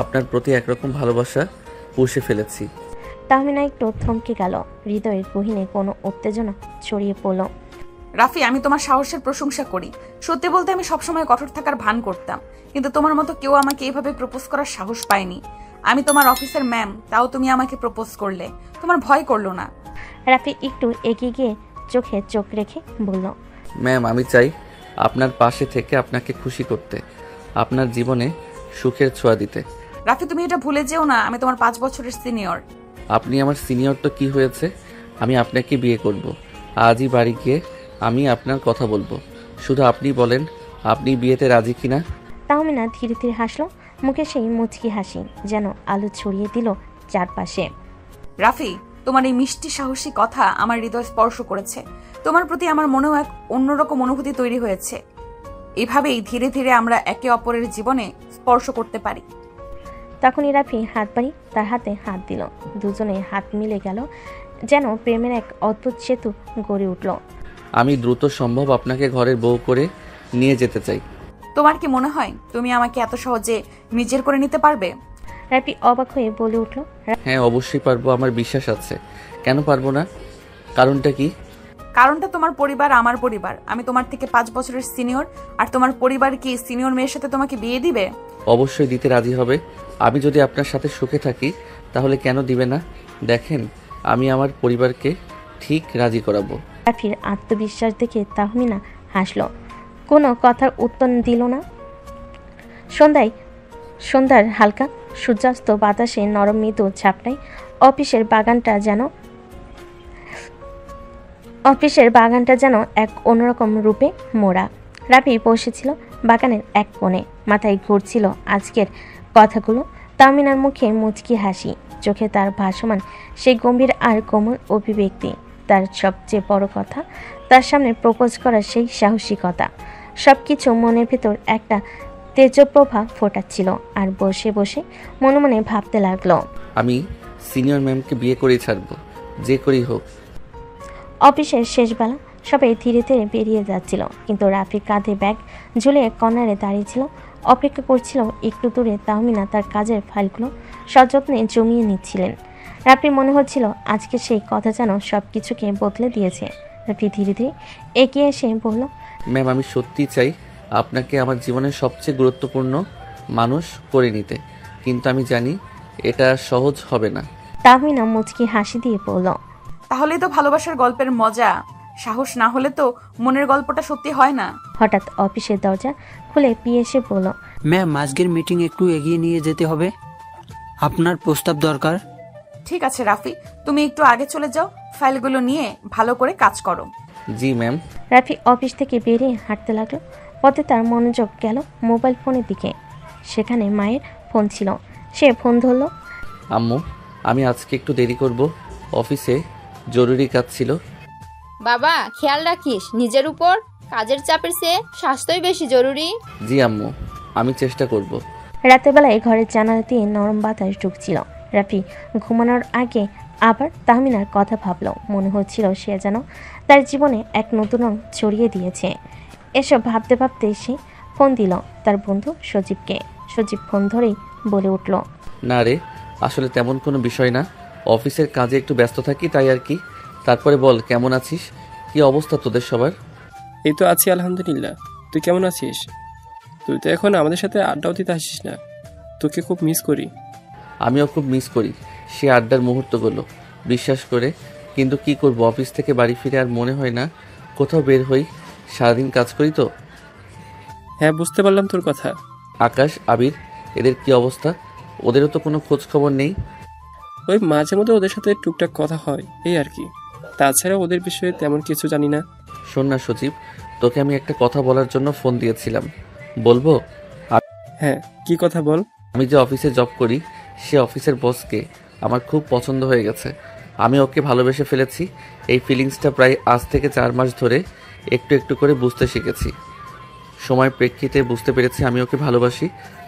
আপনার প্রতি একরকম ভালোবাসা পুষে ফেলেছি। তাহমিনা একটু থমকে গেল। হৃদয়ের গহীনে কোনো উত্তেজনা ছড়িয়ে পড়ল। রাফি, আমি তোমার সাহসের প্রশংসা করি। সত্যি বলতে আমি সবসময় কঠোর থাকার ভান করতাম, কিন্তু তোমার মতো কেউ আমাকে এইভাবে প্রপোজ করার সাহস পায়নি। আমি তোমার অফিসের ম্যাম, তাও তুমি আমাকে প্রপোজ করলে, তোমার ভয় করলো না? রাফি একটু এগিয়ে গিয়ে চোখে চোখ রেখে বলল, ম্যাম আমি চাই আপনার পাশে থেকে আপনাকে খুশি করতে, আপনার জীবনে সুখের ছোঁয়া দিতে। রাফি, তুমি এটা ভুলে যেও না, আমি তোমার 5 বছরের সিনিয়র। আপনি আমার সিনিয়র তো কি হয়েছে, আমি আপনাকে বিয়ে করব। আজই বাড়ি গিয়ে আমি আপনার কথা বলবো, শুধু আপনি বলেন আপনি বিয়েতে রাজি কিনা। তাহমিনা ধীরে ধীরে হাসলো, মুখে সেই মুচকি হাসি যেন আলো ছড়িয়ে দিল চারপাশে। রাফি, তোমার এই মিষ্টি সাহসী কথা আমার হৃদয় স্পর্শ করেছে। তোমার প্রতি আমার মনেও এক অন্যরকম অনুভূতি তৈরি হয়েছে। এভাবেই ধীরে ধীরে আমরা একে অপরের জীবনে স্পর্শ করতে পারি। তখনই রাফি হাত বাড়ি তার হাতে হাত দিল। দুজনে হাত মিলে গেল, যেন প্রেমের এক অদ্ভুত সেতু গড়ে উঠল। আমি দ্রুত সম্ভব আপনাকে ঘরের বউ করে নিয়ে যেতে চাই। তোমার কি মনে হয় তুমি আমাকে এত সহজে নিজের করে নিতে পারবে? রাফি অবাক হয়ে বলে উঠল। হ্যাঁ, অবশ্যই পারবো, আমার বিশ্বাস আছে। কেন পারবো না? কারণটা কি? কারণটা তোমার পরিবার আমার পরিবার। আমি তোমার থেকে 5 বছরের সিনিয়র, আর তোমার পরিবার কি সিনিয়র মেয়ের সাথে তোমাকে বিয়ে দিবে? অবশ্যই দিতে রাজি হবে। আমি যদি আপনার সাথে সুখে থাকি তাহলে কেন দিবে না? দেখেন, আমি আমার পরিবারকে ঠিক রাজি করাবো। রাফির আত্মবিশ্বাস দেখে তাহমিনা হাসল, কোনো কথার উত্তর দিল না। সন্ধ্যার হালকা সূর্যাস্ত বাতাসে নরম মৃদু ঝাপটায় অফিসের বাগানটা যেন এক অন্যরকম রূপে মোড়া। রাফি বসেছিল বাগানের এক কোণে, মাথায় ঘুরছিল আজকের কথাগুলো। তাহমিনার মুখে মুচকি হাসি, চোখে তার ভাসমান সেই গম্ভীর আর কোমল অভিব্যক্তি। তার সবচেয়ে বড় কথা, তার সামনে প্রপোজ করার সেই সাহসিকতা। সব কিছু মনের ভেতর একটা তেজপ্রভা ফোটাচ্ছিল। আর বসে বসে মনে মনে ভাবতে লাগলো, আমি সিনিয়র ম্যামকে বিয়ে করেই ছাড়বো, যে করেই হোক। অফিসের শেষবেলা সবাই ধীরে ধীরে বেরিয়ে যাচ্ছিল, কিন্তু রাফির কাঁধে ব্যাগ ঝুলিয়ে কর্নারে দাঁড়িয়েছিল, অপেক্ষা করছিল। একটু দূরে তাহমিনা তার কাজের ফাইলগুলো সযত্নে জমিয়ে নিচ্ছিলেন। রাফির মনে হচ্ছিল আজকে সেই কথা যেন সব কিছুকে বদলে দিয়েছে। রাফি ধীরে ধীরে এগিয়ে এসে বলল, ম্যাম, আমি সত্যি চাই আপনাকে আমার জীবনের সবচেয়ে গুরুত্বপূর্ণ মানুষ করে নিতে, কিন্তু আমি জানি এটা সহজ হবে না। তাহমিনা মুচকি হাসি দিয়ে বলল, তাহলেই তো ভালোবাসার গল্পের মজা। সাহস না হলে তো মনের গল্পটা সত্যি হয় না। হঠাৎ অফিসের দরজা খুলে পিয়ে এসে বলল, ম্যাম, আজকের মিটিং একটু এগিয়ে নিয়ে যেতে হবে, আপনার প্রস্তাব দরকার। ঠিক আছে রাফি, তুমি একটু আগে চলে যাও, ফাইলগুলো নিয়ে ভালো করে কাজ করো। জি ম্যাম। রাফি অফিস থেকে বেরিয়ে হাঁটতে লাগলো। পথে তার মনোযোগ গেল মোবাইল ফোনের দিকে। সেখানে মায়ের ফোন ছিল। সে ফোন ধরল। আম্মু, আমি আজকে একটু দেরি করব, অফিসে জরুরি কাজ ছিল। বাবা, খেয়াল রাখিস নিজের উপর, কাজের চাপের চেয়ে স্বাস্থ্যই বেশি জরুরি। জি আম্মু, আমি চেষ্টা করব। রাতের বেলায় ঘরের জানালা দিয়ে নরম বাতাস ঢুকছিল। রাফি ঘুমানোর আগে আবার তাহমিনার কথা ভাবল। মনে হচ্ছিল সে যেন তার জীবনে এক নতুন রং ছড়িয়ে দিয়েছে। এসব ভাবতে ভাবতে সে ফোন দিল তার বন্ধু সজীবকে। সজীব ফোন ধরেই বলে উঠল, না রে, আসলে তেমন কোনো বিষয় না, অফিসের কাজে একটু ব্যস্ত থাকি তাই আর কি। তারপরে বল, কেমন আছিস? কি অবস্থা তোদের সবার? এই তো আছি আলহামদুলিল্লাহ। তুই কেমন আছিস? তুই তো এখন আমাদের সাথে আড্ডাও দিতে আসিস না, তোকে খুব মিস করি। আমিও খুব মিস করি সে আড্ডার মুহূর্তগুলো, বিশ্বাস করে। কিন্তু কি করব, অফিস থেকে বাড়ি ফিরে আর মনে হয় না কোথাও বের হই, সারাদিন কাজ করি তো। হ্যাঁ, বুঝতে পারলাম তোর কথা। আকাশ, আবির, এদের কি অবস্থা? ওদেরও তো কোনো খোঁজ খবর নেই। ওই মাঝে মধ্যে ওদের সাথে টুকটাক কথা হয়, এই আর কি। তাছাড়া ওদের বিষয়ে তেমন কিছু জানি না। শোন না সজীব, তোকে আমি একটা কথা বলার জন্য ফোন দিয়েছিলাম, বলবো? হ্যাঁ, কি কথা বল। আমি যে অফিসে জব করি সে অফিসের বসকে আমার খুব পছন্দ হয়ে গেছে। আমি ওকে ভালোবেসে ফেলেছি। এই ফিলিংসটা প্রায় আজ থেকে 4 মাস ধরে একটু একটু করে বুঝতে শিখেছি। সময় প্রেক্ষিতে বুঝতে পেরেছি আমি ওকে ভালোবাসি।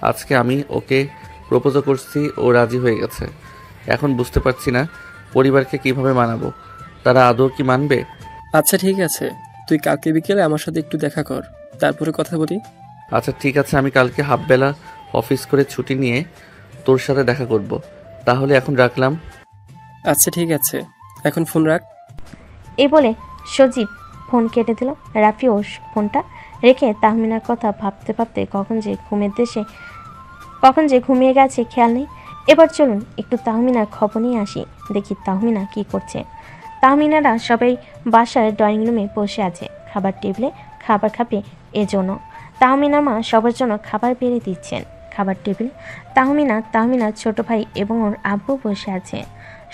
আজকে আমি ওকে প্রপোজও করছি, ও রাজি হয়ে গেছে। এখন বুঝতে পারছি না পরিবারকে কিভাবে মানাবো, তারা আদৌ কি মানবে? আচ্ছা ঠিক আছে, তুই কালকে বিকেলে আমার সাথে একটু দেখা কর, তারপরে কথা বলি। আচ্ছা ঠিক আছে, আমি কালকে হাফবেলা অফিস করে ছুটি নিয়ে তোর সাথে দেখা করব। তাহলে এখন রাখলাম। আচ্ছা ঠিক আছে, এখন ফোন রাখ। এই বলে সজীব ফোন কেটে দিল। রাফিও ফোনটা রেখে তাহমিনার কথা ভাবতে ভাবতে কখন যে ঘুমিয়ে গেছে খেয়াল নেই। এবার চলুন একটু তাহমিনার খবর নিয়ে আসি, দেখি তাহমিনা কি করছে। তাহমিনারা সবাই বাসার ড্রয়িং রুমে বসে আছে, খাবার টেবিলে খাবার খাবে এজন্য। তাহমিনার মা সবার জন্য খাবার বেড়ে দিচ্ছেন। খাবার টেবিলে তাহমিনার ছোট ভাই এবং ওর আব্বু বসে আছে।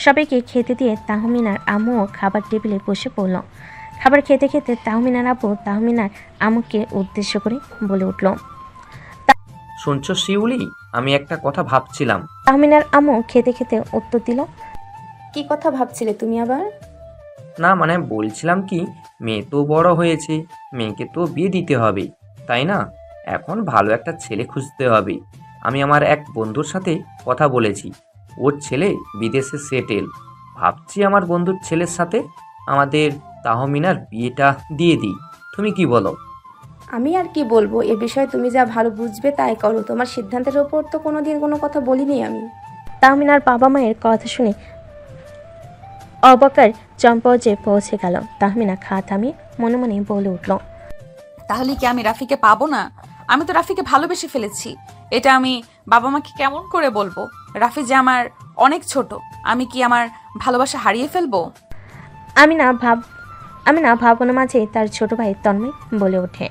সবাইকে খেতে দিয়ে তাহমিনার আম্মুও খাবার টেবিলে বসে পড়ল। খাবার খেতে খেতে তাহমিনার আব্বু তাহমিনার আম্মুকে উদ্দেশ্য করে বলে উঠল, শুনছো শিউলি, আমি একটা কথা ভাবছিলাম। তাহমিনার আম্মু খেতে খেতে উত্তর দিল। কি কথা ভাবছিলে তুমি আবার? না মানে বলছিলাম কি, মেয়ে তো বড় হয়েছে, মেয়েকে তো বিয়ে দিতে হবে, তাই না? এখন ভালো একটা ছেলে খুঁজতে হবে। আমি আমার এক বন্ধুর সাথে কথা বলেছি, ওর ছেলে বিদেশে সেটেল। ভাবছি আমার বন্ধুর ছেলের সাথে আমাদের তাহমিনার বিয়েটা দিয়ে দিই। তুমি কি বলো? আমি আর কি বলবো, এ বিষয়ে তুমি যা ভালো বুঝবে তাই করো। তোমার সিদ্ধান্তের ওপর তো কোনোদিন কোনো কথা বলিনি আমি। তাহমিনার বাবা মায়ের কথা শুনে অবাকার চম্পজে পৌঁছে গেল। তাহমিনা খা থামিয়ে মনে মনে বলে উঠল, তাহলে কি আমি রাফিকে পাবো না? আমি তো রাফিকে ভালোবেসে ফেলেছি। এটা আমি বাবা মাকে কেমন করে বলবো? রাফি যে আমার অনেক ছোট, আমি কি আমার ভালোবাসা হারিয়ে ফেলবো? আমি না ভাবনার মাঝে তার ছোট ভাই তন্ময় বলে ওঠে,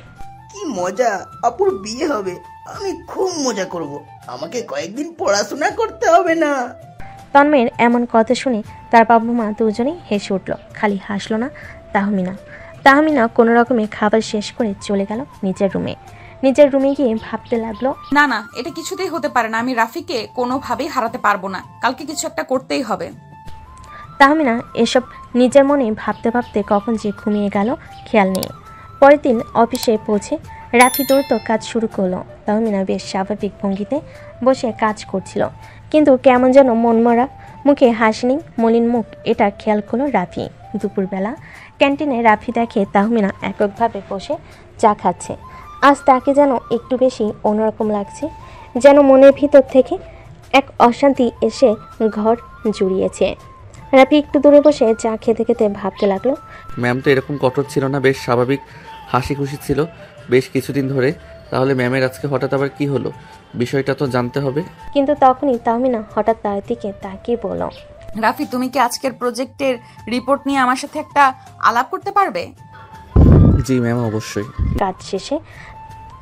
কি মজা, আপুর বিয়ে হবে, আমি খুব মজা করব। আমাকে কয়েকদিন পড়াশোনা করতে হবে না। তন্ময়ের এমন কথা শুনে তার বাবা মা দুজনেই হেসে উঠল। খালি হাসলো না তাহমিনা কোনো রকমে খাবার শেষ করে চলে গেল নিজের রুমে গিয়ে ভাবতে লাগলো, না না, এটা কিছুতেই হতে পারে না। আমি রাফিকে কোনোভাবেই হারাতে পারবো না। কালকে কিছু একটা করতেই হবে। তাহমিনা এসব নিজের মনে ভাবতে ভাবতে কখন যে ঘুমিয়ে গেল খেয়াল নেই। পরের দিন অফিসে পৌঁছে রাফি দ্রুত কাজ শুরু করলো। তাহমিনা বেশ স্বাভাবিক ভঙ্গিতে বসে কাজ করছিল, কিন্তু কেমন যেন মনমরা, মুখে হাসি নেই, মলিন মুখ। এটা খেয়াল করলো রাফি। দুপুরবেলা ক্যান্টিনে রাফি দেখে তাহমিনা এককভাবে বসে চা খাচ্ছে। আজ তাকে যেন একটু বেশি অন্যরকম লাগছে, যেন মনের ভিতর থেকে এক অশান্তি এসে ঘর জুড়িয়েছে। রাফি একটু দূরে বসে চা খেতে খেতে ভাবতে লাগলো, ম্যাম তো এরকম কঠোর ছিল না, বেশ স্বাভাবিক হাসি খুশি ছিল বেশ কিছুদিন ধরে। তাহলে ম্যামের আজকে হঠাৎ আবার কি হলো, বিষয়টা তো জানতে হবে। কিন্তু তখনই তাহমিনা হঠাৎ তার দিকে তাকিয়ে বলল, রাফি, তুমি কি আজকের প্রজেক্টের রিপোর্ট নিয়ে আমার সাথে একটা আলাপ করতে পারবে? জি ম্যাম, অবশ্যই। কাজ শেষে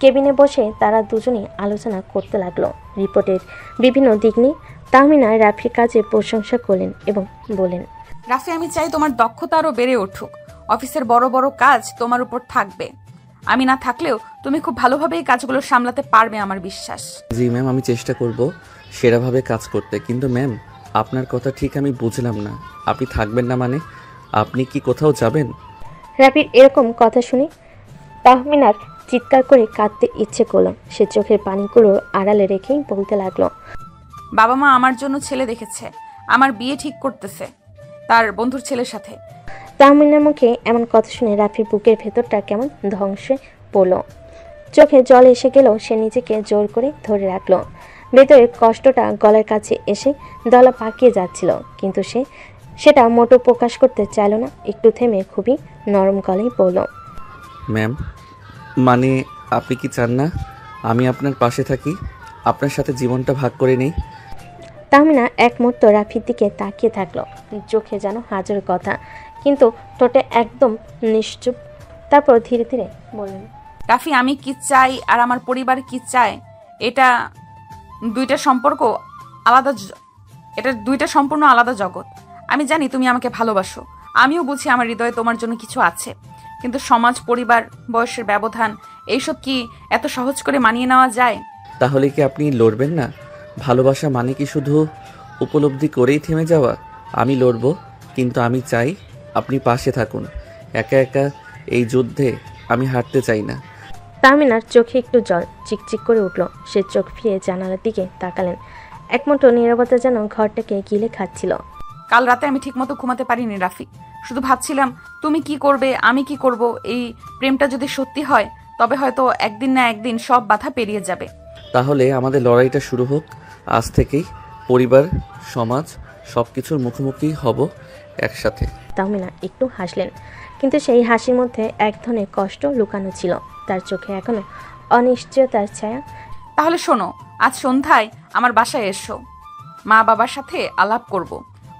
কেবিনে বসে তারা দুজনেই আলোচনা করতে লাগলো রিপোর্টের বিভিন্ন দিক নিয়ে। তাহমিনা রাফির কাজের প্রশংসা করলেন এবং বলেন, রাফি, আমি চাই তোমার দক্ষতা আরো বেড়ে উঠুক। অফিসের বড় বড় কাজ তোমার উপর থাকবে। আমি না থাকলেও তুমি খুব ভালোভাবে এই কাজগুলো সামলাতে পারবে, আমার বিশ্বাস। জি ম্যাম, আমি চেষ্টা করব সেরাভাবে কাজ করতে। কিন্তু ম্যাম, আপনার কথা ঠিক আমি বুঝলাম না। আপনি থাকবেন না মানে আপনি কি কোথাও যাবেন? রাফির এরকম কথা শুনে তাহমিনার চিৎকার করে কাঁদতে ইচ্ছে করলো। সে চোখের পানিগুলো আড়ালে রেখেই বলতে লাগলো, বাবা মা আমার জন্য ছেলে দেখেছে, আমার বিয়ে ঠিক করতেছে তার বন্ধুর ছেলের সাথে। তাহমিনার মুখে এমন কথা শুনে রাফির বুকের ভেতরটা কেমন ধ্বংসে পড়ল। চোখে জল এসে গেলেও সে নিজেকে জোর করে ধরে রাখলো। ভেতরের কষ্টটা গলার কাছে এসে দলা পাকিয়ে যাচ্ছিল, কিন্তু সেটা মোটো প্রকাশ করতে চাইল না। একটু থেমে খুবই নরম গলায় বলল, ম্যাম, মানে আপনি কি চান না আমি আপনার পাশে থাকি, আপনার সাথে জীবনটা ভাগ করে নেই? তাহমিনা এক মুহূর্ত রাফির দিকে তাকিয়ে থাকলো, চোখে যেন হাজার কথা, কিন্তু ঠোঁটে একদম নিশ্চুপ। তারপর ধীরে ধীরে বললেন, রাফি, আমি কি চাই আর আমার পরিবার কি চায়, এটা দুইটা সম্পূর্ণ আলাদা জগৎ। আমি জানি তুমি আমাকে ভালোবাসো, আমিও বুঝি আমার হৃদয়ে তোমার জন্য কিছু আছে, কিন্তু সমাজ, পরিবার, বয়সের ব্যবধান, এইসব কি এত সহজ করে মানিয়ে নেওয়া যায়? তাহলে কি আপনি লড়বেন না? ভালোবাসা মানে কি শুধু উপলব্ধি করেই থেমে যাওয়া? আমি লড়ব, কিন্তু আমি চাই আপনি পাশে থাকুন। একা একা এই যুদ্ধে আমি হারতে চাই না। তাহমিনার চোখে একটু জল চিকচিক করে উঠল। সে চোখ ফিরে জানালার দিকে তাকালেন। এক মুঠো নীরবতা যেন ঘরটাকে গিলে খাচ্ছিল। কাল রাতে আমি ঠিকমতো ঘুমাতে পারিনি রাফি। শুধু ভাবছিলাম তুমি কি করবে, আমি কি করব। এই প্রেমটা যদি সত্যি হয় তবে হয়তো একদিন না একদিন সব বাধা পেরিয়ে যাবে। তাহলে আমাদের লড়াইটা শুরু হোক আজ থেকেই। পরিবার, সমাজ সবকিছুর মুখোমুখি হব একসাথে। তাহমিনা একটু হাসলেন, কিন্তু সেই হাসির মধ্যে এক ধরনের কষ্ট লুকানো ছিল। তার চোখে এখনো অনিশ্চয়তার ছায়া। তাহলে শোনো, আজ সন্ধ্যায় আমার বাসায় এসো, মা বাবার সাথে আলাপ করব।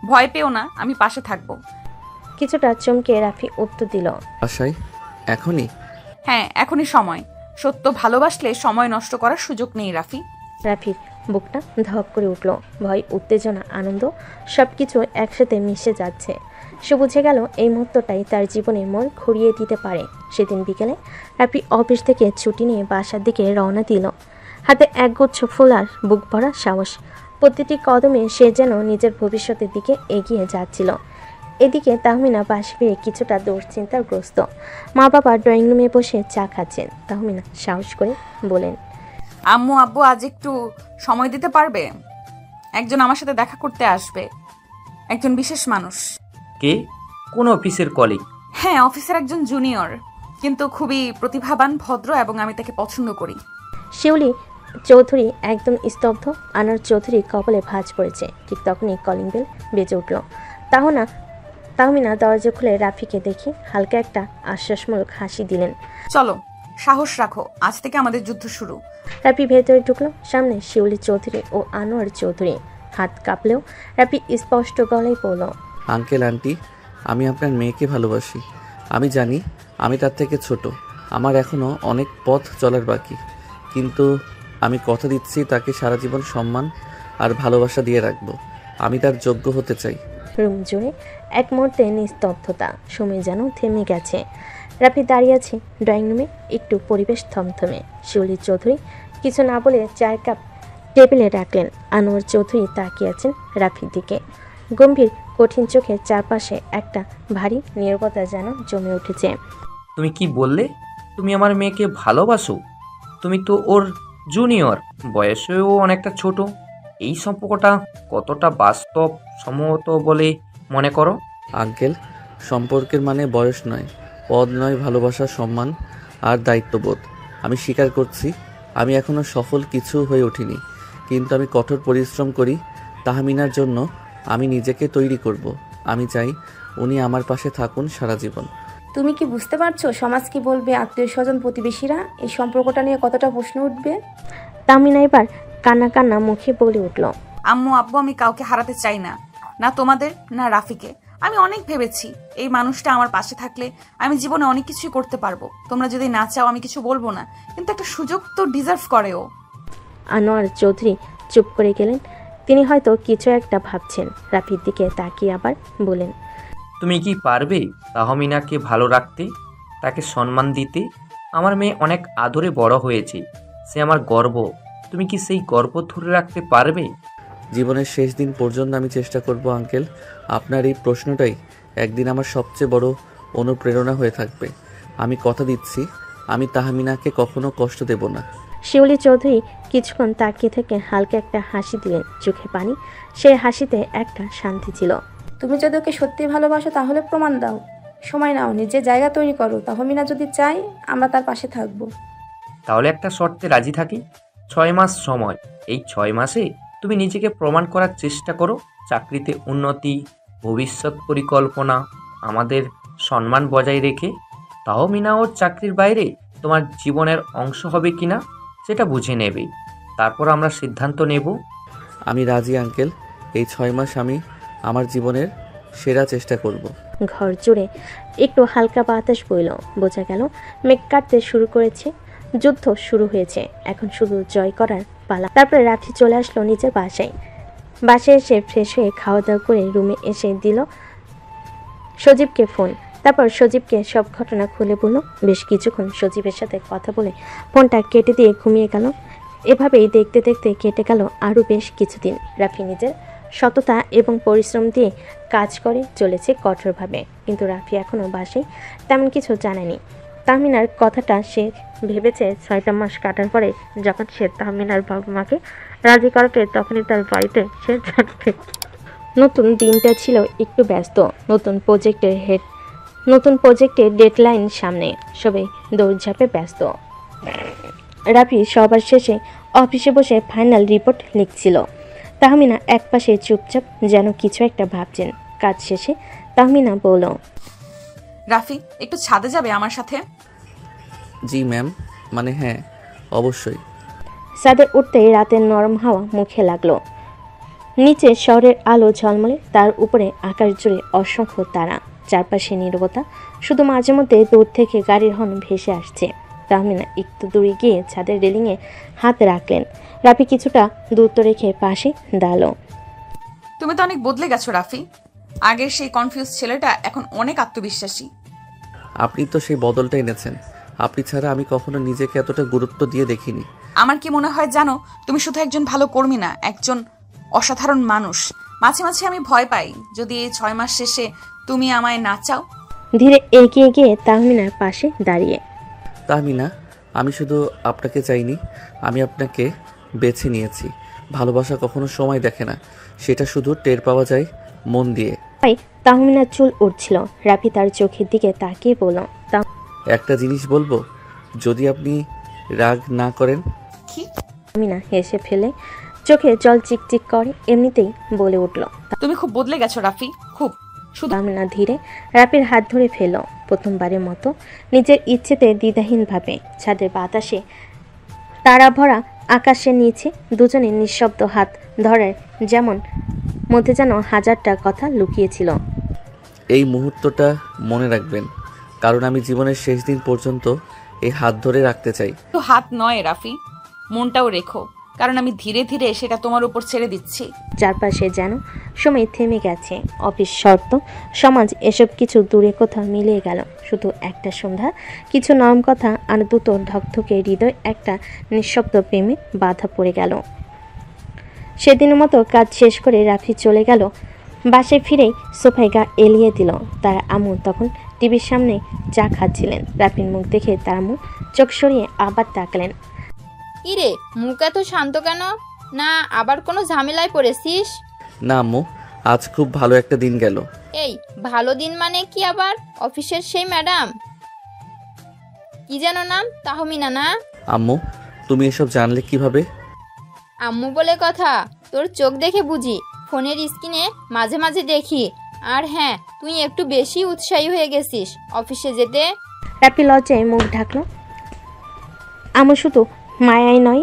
ভয় পেও না, আমি পাশে থাকবো। কিছুটা চমকে রাফি উত্তর দিল, বাসায় এখনই? হ্যাঁ, এখনই সময়। সত্য ভালোবাসলে সময় নষ্ট করার সুযোগ নেই রাফি। রাফির বুকটা ধপ করে উঠল। ভয়, উত্তেজনা, আনন্দ সবকিছু একসাথে মিশে যাচ্ছে। সে বুঝে গেল এই মুহূর্তটাই তার জীবনে মোড় ঘুরিয়ে দিতে পারে। সেদিন বিকেলে রাফি অফিস থেকে ছুটি নিয়ে বাসার দিকে রওনা দিল। হাতে একগুচ্ছ ফুল আর বুক ভরা সাহস। প্রতিটি কদমে সে যেন নিজের ভবিষ্যতের দিকে এগিয়ে যাচ্ছিল। এদিকে তাহমিনা পাশে পেয়ে কিছুটা দুশ্চিন্তাগ্রস্ত। মা বাবা ড্রয়িং রুমে বসে চা খাচ্ছেন। তাহমিনা সাহস করে বলেন, আম্মু আব্বু আজ একটু সময় দিতে পারবে? একজন আমার সাথে দেখা করতে আসবে, একজন বিশেষ মানুষ। কে? কোন অফিসের কলিগ? হ্যাঁ, অফিসের একজন জুনিয়র, কিন্তু খুবই প্রতিভাবান, ভদ্র এবং আমি তাকে পছন্দ করি। শিউলি চৌধুরী একদম স্তব্ধ। আনোয়ার চৌধুরী কপালে ভাঁজ পড়েছে। ঠিক তখনই কলিং বেল বেজে উঠল। তাহমিনা দরজা খুলে রাফিকে দেখে হালকা একটা আশ্বাসমূলক হাসি দিলেন। চলো, সাহস রাখো, আজ থেকে আমাদের যুদ্ধ শুরু। রাফি ভেতরে ঢুকলো। সামনে শিউলি চৌধুরী ও আনোয়ার চৌধুরী। হাত কাঁপলেও রাফি স্পষ্ট গলায় বলল, আঙ্কেল আন্টি, আমি আপনার মেয়েকে ভালোবাসি। আমি জানি আমি তার থেকে ছোট, আমার এখনও অনেক পথ চলার বাকি, কিন্তু আমি কথা দিচ্ছি তাকে সারা জীবন সম্মান আর ভালোবাসা দিয়ে রাখবো। আমি তার যোগ্য হতে চাই। রুম জুড়ে এক মুহূর্তে নিস্তব্ধতা, সময় যেন থেমে গেছে। রাফি দাঁড়িয়ে আছে ড্রয়িং রুমে, একটু পরিবেশ থমথমে। শিউলি চৌধুরী কিছু না বলে চায়ের কাপ টেবিলে রাখলেন। আনোয়ার চৌধুরী তাকিয়ে আছেন রাফির দিকে, গম্ভীর কঠিন চোখে। চারপাশে একটা ভারী নীরবতা যেন জমে উঠেছে। তুমি কি বললে? তুমি আমার মেয়েকে ভালোবাসো? তুমি তো ওর জুনিয়র, বয়সেও অনেকটা ছোট। এই সম্পর্কটা কতটা বাস্তব সম্মত বলে মনে করো? আঙ্কেল, সম্পর্কের মানে বয়স নয়, পদ নয়, ভালোবাসা, সম্মান আর দায়িত্ববোধ। আমি স্বীকার করছি আমি এখনও সফল কিছু হয়ে উঠিনি, কিন্তু আমি কঠোর পরিশ্রম করি তাহমিনার জন্য। আমি নিজেকে তৈরি করব। আমি চাই উনি আমার পাশে থাকুন সারা জীবন। তুমি কি বুঝতে পারছো সমাজ কি বলবে, আত্মীয় স্বজন, প্রতিবেশীরা? এই সম্পর্কটা নিয়ে কতটা প্রশ্ন উঠবে। তাহমিনা এবার কান্না কান্না মুখে বলে উঠল, আম্মু আব্বু, আমি কাউকে হারাতে চাই না, না তোমাদের না রাফিকে। আমি অনেক ভেবেছি এই মানুষটা আমার পাশে থাকলে আমি জীবনে অনেক কিছুই করতে পারবো। তোমরা যদি না চাও আমি কিছু বলবো না, কিন্তু একটা সুযোগ তো ডিজার্ভ করে ও। আনোয়ার চৌধুরী চুপ করে গেলেন। তিনি হয়তো কিছু একটা ভাবছেন। রাফির দিকে তাকিয়ে আবার বলেন, তুমি কি পারবে তাহমিনাকে ভালো রাখতে, তাকে সম্মান দিতে? আমার মেয়ে অনেক আদরে বড় হয়েছে, সে আমার গর্ব। তুমি কি সেই গর্ব ধরে রাখতে পারবে? জীবনের শেষ দিন পর্যন্ত আমি চেষ্টা করব আঙ্কেল। আপনার এই প্রশ্নটাই একদিন আমার সবচেয়ে বড় অনুপ্রেরণা হয়ে থাকবে। আমি কথা দিচ্ছি আমি তাহমিনাকে কখনো কষ্ট দেব না। শিউলি চৌধুরী কিছুক্ষণ তাকিয়ে থেকে হালকা একটা হাসি দিলেন, চোখে পানি। সেই হাসিতে একটা শান্তি ছিল। তুমি যদি ওকে সত্যি ভালোবাসো তাহলে প্রমাণ দাও, সময় নাও, নিজের জায়গা তৈরি করো। তাহমিনা যদি চাই আমরা তার পাশে থাকবো। তাহলে একটা শর্তে রাজি থাকি। 6 মাস সময়। এই 6 মাসে তুমি নিজেকে প্রমাণ করার চেষ্টা করো। চাকরিতে উন্নতি, ভবিষ্যৎ পরিকল্পনা, আমাদের সম্মান বজায় রেখে। তাহমিনা ওর চাকরির বাইরে তোমার জীবনের অংশ হবে কিনা সেটা বুঝে নেবে, তারপর আমরা সিদ্ধান্ত নেব। আমি রাজি আঙ্কেল। এই 6 মাস আমি আমার জীবনের সেরা চেষ্টা করব। ঘর জুড়ে একটু হালকা বাতাস বইল। বোঝা গেল মেঘ কাটতে শুরু করেছে। যুদ্ধ শুরু হয়েছে, এখন শুধু জয় করার পালা। তারপরে রাফি চলে আসলো নিজের বাসায় এসে ফ্রেশ হয়ে খাওয়া দাওয়া করে রুমে এসে দিল সজীবকে ফোন। তারপর সজীবকে সব ঘটনা খুলে বলল। বেশ কিছুক্ষণ সজীবের সাথে কথা বলে ফোনটা কেটে দিয়ে ঘুমিয়ে গেল। এভাবেই দেখতে দেখতে কেটে গেল আরও বেশ কিছুদিন। রাফি নিজের সততা এবং পরিশ্রম দিয়ে কাজ করে চলেছে কঠোরভাবে, কিন্তু রাফি এখনও বাসায় তেমন কিছু জানেনি। তাহমিনার কথাটা সে ভেবেছে 6টা মাস কাটার পরে যখন সে তাহমিনার বাবা মাকে রাজি করাবে তখনই তার বাড়িতে সে থাকবে। নতুন দিনটা ছিল একটু ব্যস্ত। নতুন প্রজেক্টের ডেডলাইন সামনে, সবাই দৌড়ঝাঁপে ব্যস্ত। রাফি সবার শেষে অফিসে বসে ফাইনাল রিপোর্ট লিখছিল। তাহমিনা একপাশে চুপচাপ যেন কিছু একটা ভাবছেন। কাজ শেষে তাহমিনা বলল, রাফি, একটু ছাদে যাবে আমার সাথে? জি ম্যাম, মানে হ্যাঁ, অবশ্যই। ছাদে উঠতেই রাতের নরম হাওয়া মুখে লাগলো। নিচে শহরের আলো ঝলমলে, তার উপরে আকাশ জুড়ে অসংখ্য তারা। চারপাশে নীরবতা, শুধু মাঝে মধ্যে দূর থেকে গাড়ির হর্ন ভেসে আসছে। তাহমিনা একটু দূরে গিয়ে ছাদের রেলিংয়ে হাত রাখলেন। রাফি কিছুটা দূরত্ব রেখে পাশে দাঁড়ালো। তুমি তো অনেক বদলে গেছো রাফি। আগের সেই কনফিউজ ছেলেটা এখন অনেক আত্মবিশ্বাসী। আপনি তো সেই বদলটা এনেছেন। আপনি ছাড়া আমি কখনো নিজেকে এতটা গুরুত্ব দিয়ে দেখিনি। আমার কি মনে হয় জানো, তুমি শুধু একজন ভালো কর্মী না, একজন অসাধারণ মানুষ। মাঝে মাঝে আমি ভয় পাই যদি এই 6 মাস শেষে তুমি আমায় না চাও। ধীরে এগিয়ে গিয়ে তাহমিনার পাশে দাঁড়িয়ে। তাহমিনা, আমি শুধু আপনাকে চাইনি, আমি আপনাকে বেছে নিয়েছি। ভালোবাসা কখনো সময় দেখে না, সেটা শুধু টের পাওয়া যায় মন দিয়ে। তাই তাহমিনার চুল উঠছিল। রাফি তার চোখের দিকে তাকিয়ে বলল, একটা জিনিস বলবো, যদি আপনি রাগ না করেন। কি? তাহমিনা হেসে ফেলে চোখে জল চিকচিক করে এমনিতেই বলে উঠল, তুমি খুব বদলে গেছো রাফি, খুব। তাহমিনা ধীরে রাফির হাত ধরে ফেলল। প্রথমবারের মতো নিজের ইচ্ছেতে দ্বিধাহীনভাবে ছাদের বাতাসে তারা ভরা আকাশের নিচে দুজনে নিঃশব্দ হাত ধরার যেমন মধ্যে যেন হাজারটা কথা লুকিয়েছিল। এই মুহূর্তটা মনে রাখবেন, কারণ আমি জীবনের শেষ দিন পর্যন্ত এই হাত ধরে রাখতে চাই। তো হাত নয় রাফি, মনটাও রেখো, কারণ আমি ধীরে ধীরে সেটা তোমার উপর ছেড়ে দিচ্ছি। চারপাশে যেন সময় থেমে গেছে। অফিস, শর্ত, সমাজ এসব কিছু দূরে কোথাও মিলিয়ে গেল। শুধু একটা সন্ধ্যা, কিছু নরম কথা আর দুটো ধকধকে হৃদয় একটা নিঃশব্দ প্রেমে বাধা পড়ে গেল। সেদিনের মতো কাজ শেষ করে রাফি চলে গেল। বাসায় ফিরেই সোফায় গা এলিয়ে দিল। তার আম্মু তখন টিভির সামনে চা খাচ্ছিলেন। রাফির মুখ দেখে তার আম্মু চোখ সরিয়ে আবার তাকালেন। ইরে, মুখ এত শান্ত কেন? না আবার কোনো ঝামেলায় পড়েছিস? না আম্মু, আজ খুব ভালো একটা দিন গেল। এই ভালো দিন মানে কি? আবার অফিসের সেই ম্যাডাম কি যেন নাম, তাহমিনা না? আম্মু, তুমি এসব জানলে কিভাবে? আম্মু বলে কথা, তোর চোখ দেখে বুঝি। ফোনের স্ক্রিনে মাঝে মাঝে দেখি। আর হ্যাঁ, তুই একটু বেশি উৎসাহী হয়ে গেছিস অফিসে যেতে। রাফি লজ্জায় মুখ ঢাকল। আম্মু শুধু মায়াই নয়,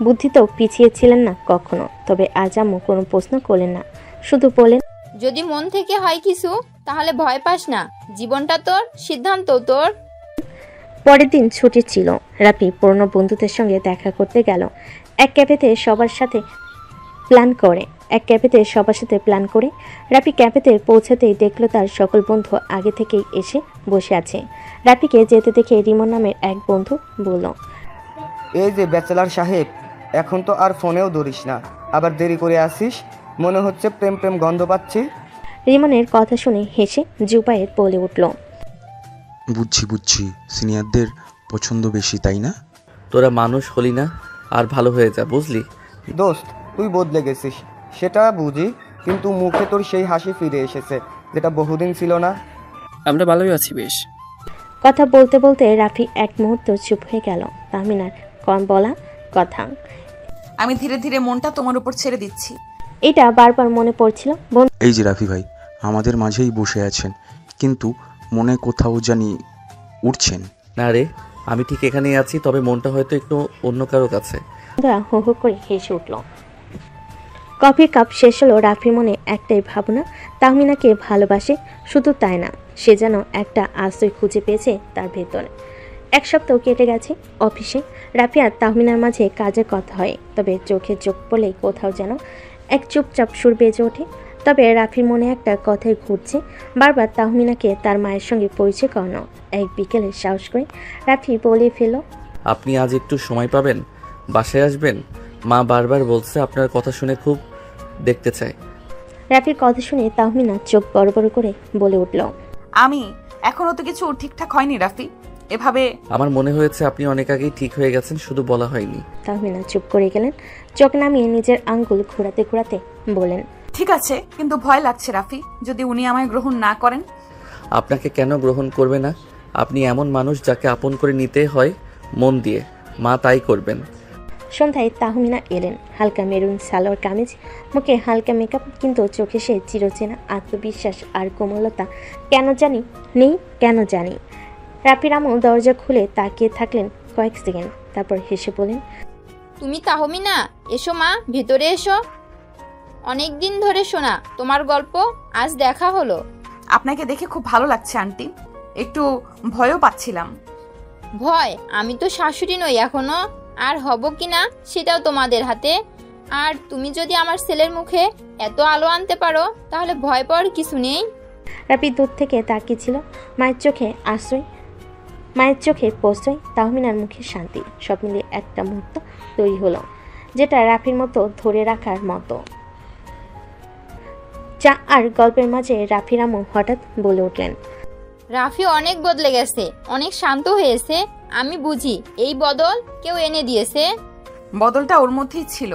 বুদ্ধিতেও পিছিয়ে ছিলেন না কখনো। তবে আজ আম্মু কোনো প্রশ্ন করলেন না, শুধু বলেন, যদি মন থেকে হয় কিছু তাহলে ভয় পাস না, জীবনটা তোর, সিদ্ধান্ত তোর। পরের দিন ছুটি ছিল। রাফি পুরনো বন্ধুদের সঙ্গে দেখা করতে গেল। এক ক্যাফেতে সবার সাথে প্ল্যান করে রাফি ক্যাফেতে পৌঁছাতেই দেখলো তার সকল বন্ধু আগে থেকেই এসে বসে আছে। রাফিকে যেতে দেখে রিমন নামের এক বন্ধু বলল, এই যে ব্যাচেলার সাহেব, এখন তো আর ফোনেও ধরিস না, আবার দেরি করে আসিস, মনে হচ্ছে প্রেম প্রেম গন্ধ পাচ্ছি। রিমনের কথা শুনে হেসে জুবায়ের বলে উঠল, বুঝছি, সিনিয়রদের পছন্দ বেশি, তাই না? তোরা মানুষ হলি না, আর ভালো হয়ে যা, বুঝলি? দোস্ত, তুই বদলে গেছিস সেটা বুঝি, কিন্তু মুখে তোর সেই হাসি ফিরে এসেছে যেটা বহুদিন ছিল না। আমরা ভালোই আছি বেশ। কথা বলতে বলতে রাফি এক মুহূর্ত চুপ হয়ে গেল। তাহমিনার কম বলা কথা, আমি ধীরে ধীরে মনটা তোমার উপর ছেড়ে দিচ্ছি, এটা বারবার মনে পড়ছিল। এই যে রাফি ভাই আমাদের মাঝেই বসে আছেন, কিন্তু মনে কোথাও জানি উঠছেন। না রে, আমি ঠিক এখানেই আছি, তবে মনটা হয়তো একটু অন্য কারো কাছে। বন্ধুরা হো হো করে হেসে উঠল। কফির কাপ শেষ হলো। রাফির মনে একটাই ভাবনা, তাহমিনাকে ভালোবাসে। শুধু তাই না, সে যেন একটা আশ্রয় খুঁজে পেয়েছে তার ভেতরে। এক সপ্তাহ কেটে গেছে। অফিসে রাফি আর তাহমিনার মাঝে কাজের কথা হয়, তবে চোখে চোখ পড়লেই কোথাও যেন এক চুপচাপ সুর বেজে ওঠে। তবে রাফির মনে একটা কথাই ঘুরছে বারবার, তাহমিনাকে তার মায়ের সঙ্গে পরিচয় করানো। এক বিকেলে সাহস করে রাফি বলে ফেলল, আপনি আজ একটু সময় পাবেন? বাসায় আসবেন? মা বারবার বলছে আপনার কথা শুনে খুব দেখতে চায়। রাফির কথা শুনে তাহমিনা চোখ বড় বড় করে বলে উঠল, আমি এখনো তো কিছু ঠিকঠাক হয়নি রাফি, এভাবে। আমার মনে হয়েছে আপনি অনেক আগেই ঠিক হয়ে গেছেন, শুধু বলা হয়নি। তাহমিনা চুপ করে গেলেন। চোখ নামিয়ে নিজের আঙ্গুল ঘোরাতে ঘোরাতে বলেন, ঠিক আছে, কিন্তু ভয় লাগছে রাফি, যদি উনি আমায় গ্রহণ না করেন। আপনাকে কেন গ্রহণ করবে না? আপনি এমন মানুষ যাকে আপন করে নিতে হয় মন দিয়ে, মা তাই করবেন। সন্ধ্যায় তাহমিনা এলেন। হালকা মেরুন সালোয়ার কামিজ, মুখে হালকা মেকআপ, কিন্তু চোখে সে চিরচেনা আত্মবিশ্বাস আর কোমলতা কেন জানি। রাফির আম্মু দরজা খুলে তাকিয়ে থাকলেন কয়েক সেকেন্ড, তারপর হেসে বলেন, তুমি তাহমিনা, এসো মা, ভেতরে এসো। অনেক দিন ধরে শোনা তোমার গল্প, আজ দেখা হলো। আপনাকে দেখে খুব ভালো লাগছে আন্টি, একটু ভয়ও পাচ্ছিলাম। ভয়? আমি তো শাশুড়ি নই এখনো, আর হব কিনা সেটাও তোমাদের হাতে। আর তুমি যদি আমার ছেলের মুখে এত আলো আনতে পারো তাহলে ভয় পাওয়ার কিছু নেই। রাফি দূর থেকে তাকিয়েছিল। মায়ের চোখে আশ্রয় মায়ের চোখে পৌঁছায়, তাহমিনার মুখে শান্তি। সব মিলিয়ে একটা মুহূর্ত তৈরি হলো, যেটা রাফির মতো ধরে রাখার মতো। চা আর গল্পের মাঝে রাফির আম্মু হঠাৎ বলে উঠলেন, রাফি অনেক বদলে গেছে, অনেক শান্ত হয়েছে। আমি বুঝি এই বদল কেউ এনে দিয়েছে। বদলটা ওর মধ্যেই ছিল,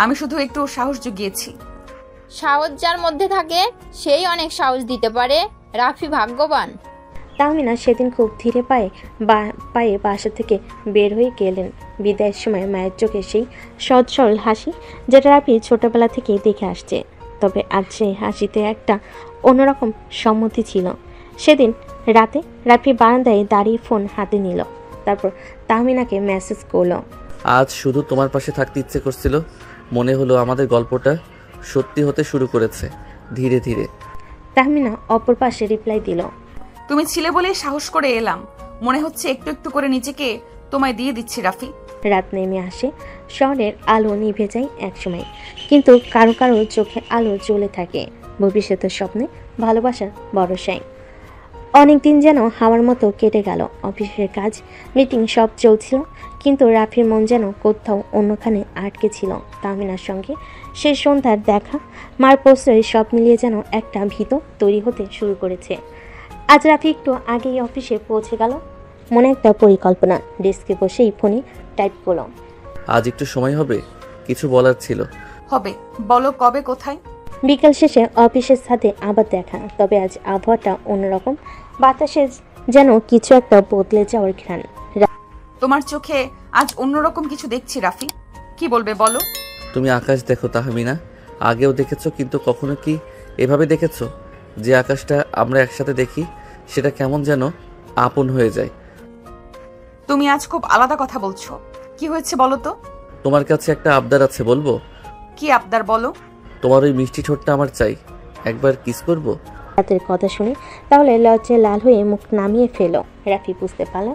আমি শুধু একটু সাহস জুগিয়েছি। সাহস যার মধ্যে থাকে সেই অনেক সাহস দিতে পারে। রাফি ভাগ্যবান। তাহমিনা সেদিন খুব ধীরে পায়ে বাসা থেকে বের হয়ে গেলেন। বিদায়ের সময় মায়ের চোখে সেই সহজ সরল হাসি, যেটা রাফি ছোটবেলা থেকেই দেখে আসছে। তবে আজ সেই হাসিতে একটা অন্যরকম সম্মতি ছিল। সেদিন রাতে রাফি বারান্দায় দাঁড়িয়ে ফোন হাতে নিল, তারপর তাহমিনাকে মেসেজ করলো, আজ শুধু তোমার পাশে থাকতে ইচ্ছে করছিল। মনে হলো আমাদের গল্পটা সত্যি হতে শুরু করেছে ধীরে ধীরে। তাহমিনা অপর পাশে রিপ্লাই দিল, তুমি ছিলে বলেই সাহস করে এলাম। মনে হচ্ছে একটু একটু করে নিজেকে তোমায় দিয়ে দিচ্ছি রাফি। রাত নেমে আসে, শহরের আলো নিভে যায় একসময়, কিন্তু কারো কারো চোখে আলো জ্বলে থাকে ভবিষ্যতের স্বপ্নে, ভালোবাসার ভরসায়। অনেকদিন যেন হাওয়ার মতো কেটে গেল। অফিসের কাজ, মিটিং সব চলছিল, কিন্তু রাফির মন যেন কোথাও অন্যখানে আটকে ছিল। তাহমিনার সঙ্গে সেই সন্ধ্যার দেখা, মার প্রশ্রয়, সব মিলিয়ে যেন একটা ভীত তৈরি হতে শুরু করেছে। আজ রাফি একটু আগেই অফিসে পৌঁছে গেল, মনে একটা পরিকল্পনা। ডেস্কে বসেই ফোনে টাইপ করল, আজ একটু সময় হবে, কিছু বলার ছিল। হবে, বলো কবে, কোথায়? বিকেল শেষে অফিসের সাথে আবার দেখা, তবে আজ আবহাওয়াটা অন্যরকম। বাতাসে যেন কিছু একটা বদলে যাওয়ার ঘ্রাণ। তোমার চোখে আজ অন্যরকম কিছু দেখছি রাফি, কি বলবে বলো? তুমি আকাশ দেখো তাহমিনা, আগেও দেখেছো, কিন্তু কখনো কি এভাবে দেখেছো যে আকাশটা আমরা একসাথে দেখি সেটা কেমন যেন আপন হয়ে যায়? তুমি আজ খুব আলাদা কথা বলছো, কি হয়েছে বলো তো? তোমার কাছে একটা আবদার আছে, বলবো? কি আবদার বলো? তোমার ওই মিষ্টি ঠোঁটটা আমার চাই, একবার কিস করবো। রাতের কথা শুনে তাহলে লজ্জায় লাল হয়ে মুখ নামিয়ে ফেলো। রাফি বুঝতে পারল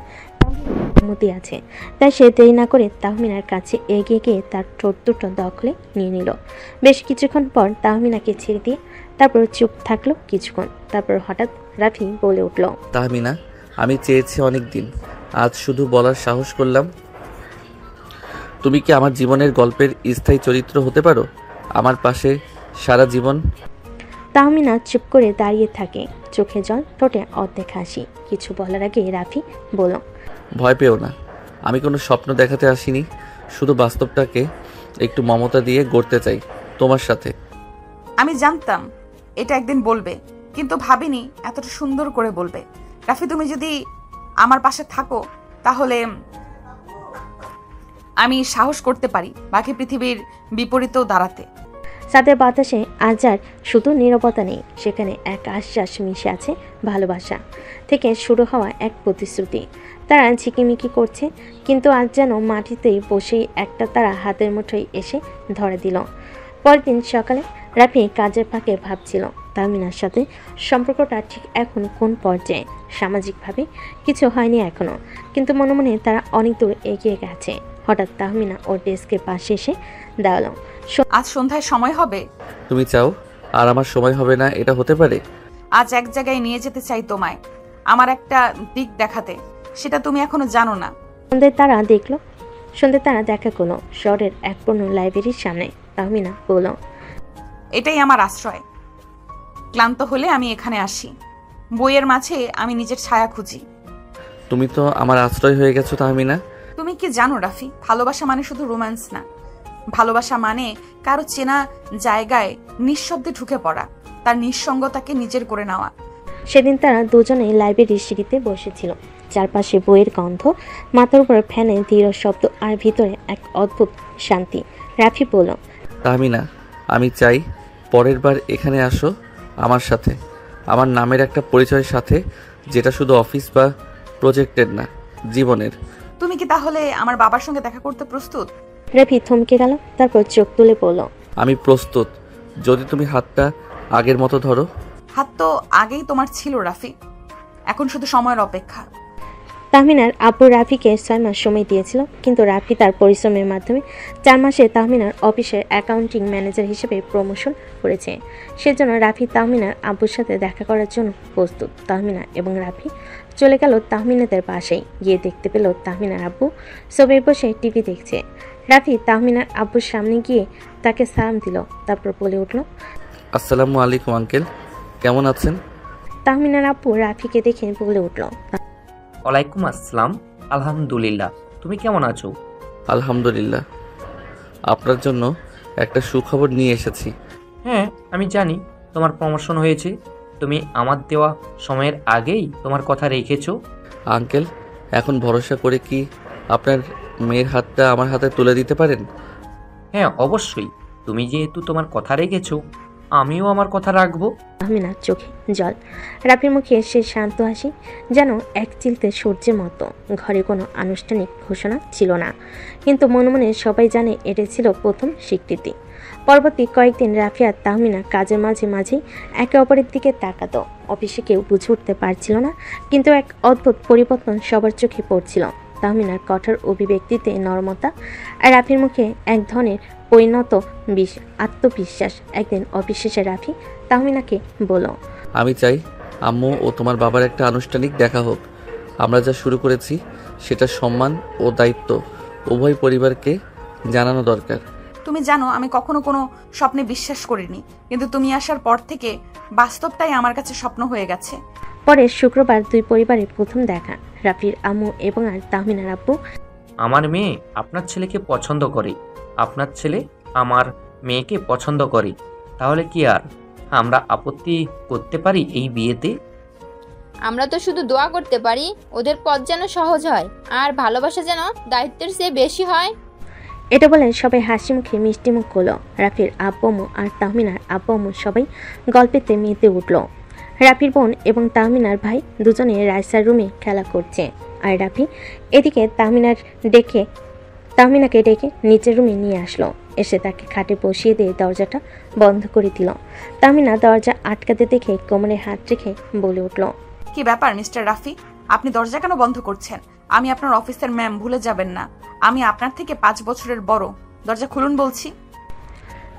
অনুমতি আছে, তাই সে দেরি না করে তাহমিনার কাছে এগিয়ে গিয়ে তার ঠোঁট দুটো দখলে নিয়ে নিল। বেশ কিছুক্ষণ পর তাহমিনাকে ছেড়ে দিয়ে তারপর চুপ থাকলো কিছুক্ষণ, তারপর হঠাৎ রাফি বলে উঠল, তাহমিনা, আমি চেয়েছি অনেক দিন, আজ শুধু বলার সাহস করলাম। তুমি কি আমার জীবনের গল্পের স্থায়ী চরিত্র হতে পারো, আমার পাশে সারা জীবন? তাহমিনা চুপ করে দাঁড়িয়ে থাকে, চোখে জল, ঠোঁটে অর্ধেক হাসি। কিছু বলার আগে রাফি বলল, ভয় পেও না, আমি কোনো স্বপ্ন দেখাতে আসিনি, শুধু বাস্তবটাকে একটু মমতা দিয়ে গড়তে চাই তোমার সাথে। আমি জানতাম এটা একদিন বলবে, কিন্তু ভাবিনি এতটা সুন্দর করে বলবে। রাফি, তুমি যদি আমার পাশে থাকো তাহলে আমি সাহস করতে পারি বাকি পৃথিবীর বিপরীতেও দাঁড়াতে। সাথে বাতাসে আজ আর শুধু নীরবতা নেই, সেখানে এক আশ্বাস মিশে আছে, ভালোবাসা থেকে শুরু হওয়া এক প্রতিশ্রুতি। তারা ঝিকিমিকি করছে, কিন্তু আজ যেন মাটিতেই বসেই একটা তারা হাতের মুঠোয় এসে ধরে দিল। পরের দিন সকালে রাফি কাজের ফাঁকে ভাবছিল তাহমিনার সাথে সম্পর্কটা ঠিক এখন কোন পর্যায়ে। সামাজিকভাবে কিছু হয়নি এখনো, কিন্তু মনে মনে তারা অনেক দূর এগিয়ে গেছে। হঠাৎ তাহমিনা ওর ডেস্কের পাশে এসে দাঁড়ালো। আজ সন্ধ্যায় সময় হবে? তুমি চাও আর আমার সময় হবে না, এটা হতে পারে? আজ এক জায়গায় নিয়ে যেতে চাই তোমায়, আমার একটা দিক দেখাতে, সেটা তুমি এখনো জানো না। সন্ধ্যে তারা দেখা করলো শহরের এক পুরনো লাইব্রেরির সামনে। তাহমিনা বলল, এটাই আমার আশ্রয়। ক্লান্ত হলে আমি এখানে আসি, বইয়ের মাঝে আমি নিজের ছায়া খুঁজি। তুমি তো আমার আশ্রয় হয়ে গেছো তাহমিনা। তুমি কি জানো রাফি, ভালোবাসা মানে শুধু রোম্যান্স না। ভালোবাসা মানে কারো চেনা জায়গায় নিঃশব্দে ঢুকে পড়া, তার নিঃসঙ্গতাকে নিজের করে নেওয়া। সেদিন তারা দুজনে লাইব্রেরির সিঁড়িতে বসেছিল, চারপাশে বইয়ের গন্ধ, মাথার উপর ফ্যানে ধীর শব্দ, আর ভিতরে এক অদ্ভুত শান্তি। রাফি বলল, তাহমিনা, আমি চাই পরের বার এখানে আসো আমার সাথে, আমার নামের একটা পরিচয়ের সাথে, যেটা শুধু অফিস বা প্রজেক্টের না, জীবনের। তুমি কি তাহলে আমার বাবার সঙ্গে দেখা করতে প্রস্তুত? রাফি থমকে গেল, তারপর চোখ তুলে বলল, আমি প্রস্তুত, যদি তুমি হাতটা আগের মতো ধরো। হাত তো আগেই তোমার ছিল রাফি, এখন শুধু সময়ের অপেক্ষা। তাহমিনার আব্বু রাফিকে 6 মাস সময় দিয়েছিল, কিন্তু রাফি তার পরিশ্রমের মাধ্যমে 4 মাসে তাহমিনার অফিসের অ্যাকাউন্টিং ম্যানেজার হিসেবে প্রমোশন করেছে। সেজন্য রাফি তাহমিনার আব্বুর সাথে দেখা করার জন্য প্রস্তুত। তাহমিনা এবং রাফি চলে গেল তাহমিনাদের পাশেই। গিয়ে দেখতে পেল তাহমিনার আব্বু সবাই বসে টিভি দেখছে। রাফি তাহমিনার আব্বুর সামনে গিয়ে তাকে সালাম দিল, তারপর বলে উঠল, আসসালামু আলাইকুম আঙ্কেল, কেমন আছেন? তাহমিনার আব্বু রাফিকে দেখে বলে উঠল, ওয়ালাইকুম আসসালাম, আলহামদুলিল্লাহ। তুমি কেমন আছো? আলহামদুলিল্লাহ। আপনার জন্য একটা সুখবর নিয়ে এসেছি। হ্যাঁ, আমি জানি তোমার প্রমোশন হয়েছে। তুমি আমার দেওয়া সময়ের আগেই তোমার কথা রেখেছো। আঙ্কেল, এখন ভরসা করে কি আপনার মেয়ের হাতটা আমার হাতে তুলে দিতে পারেন? হ্যাঁ, অবশ্যই। তুমি যেহেতু তোমার কথা রেখেছো, আমিও আমার কথা রাখবো। তাহমিনার চোখে জল, রাফির মুখে সে শান্ত হাসি, যেন এক চিলতে সূর্যের মতো। ঘরে কোনো আনুষ্ঠানিক ঘোষণা ছিল না, কিন্তু মনে মনে সবাই জানে এটা ছিল প্রথম স্বীকৃতি। পরবর্তী কয়েকদিন রাফি আর তাহমিনা কাজের মাঝে মাঝেই একে অপরের দিকে তাকাতো। অফিসে কেউ বুঝে উঠতে পারছিল না, কিন্তু এক অদ্ভুত পরিবর্তন সবার চোখে পড়ছিল। তাহমিনার কঠোর অভিব্যক্তিতে নরমতা, আর রাফির মুখে এক ধরনের পরিণত আত্মবিশ্বাস। একদিন অফিস শেষে রাফি তাহমিনাকে বলল, আমি চাই আম্মু ও তোমার বাবার একটা আনুষ্ঠানিক দেখা হোক। আমরা যা শুরু করেছি সেটা সম্মান ও দায়িত্ব উভয় পরিবারকে জানানো দরকার। তুমি জানো আমি কখনো কোনো স্বপ্নে বিশ্বাস করিনি, কিন্তু তুমি আসার পর থেকে বাস্তবটাই আমার কাছে স্বপ্ন হয়ে গেছে। পরে শুক্রবার দুই পরিবারের প্রথম দেখা। রাফির আম্মু এবং আর তাহমিনার আব্বু, আমার মেয়ে আপনার ছেলেকে পছন্দ করে, আপনার ছেলে আমার মেয়েকে পছন্দ করে, তাহলে কি আর আমরা আপত্তি করতে পারি এই বিয়েতে? আমরা তো শুধু দোয়া করতে পারি ওদের পথ যেন সহজ হয়, আর ভালোবাসা যেন দায়িত্বের চেয়ে বেশি হয়। এটা বলে সবাই হাসি মুখে মিষ্টি মুখ করলো। রাফির আব্বু আম্মু আর তাহমিনার আব্বু আম্মু সবাই গল্পেতে মেতে উঠল। রাফির বোন এবং তাহমিনার ভাই দুজনে রাইসার রুমে খেলা করছে, আর রাফি এদিকে তাহমিনাকে ডেকে নিচের রুমে নিয়ে আসলো। এসে তাকে খাটে বসিয়ে দিয়ে দরজাটা বন্ধ করে দিল। তাহমিনা দরজা আটকাতে দেখে কোমরে হাত রেখে বলে উঠল, কি ব্যাপার মিস্টার রাফি, আপনি দরজা কেন বন্ধ করছেন? আমি আপনার অফিসের ম্যাম, ভুলে যাবেন না। আমি আপনার থেকে 5 বছরের বড়। দরজা খুলুন বলছি।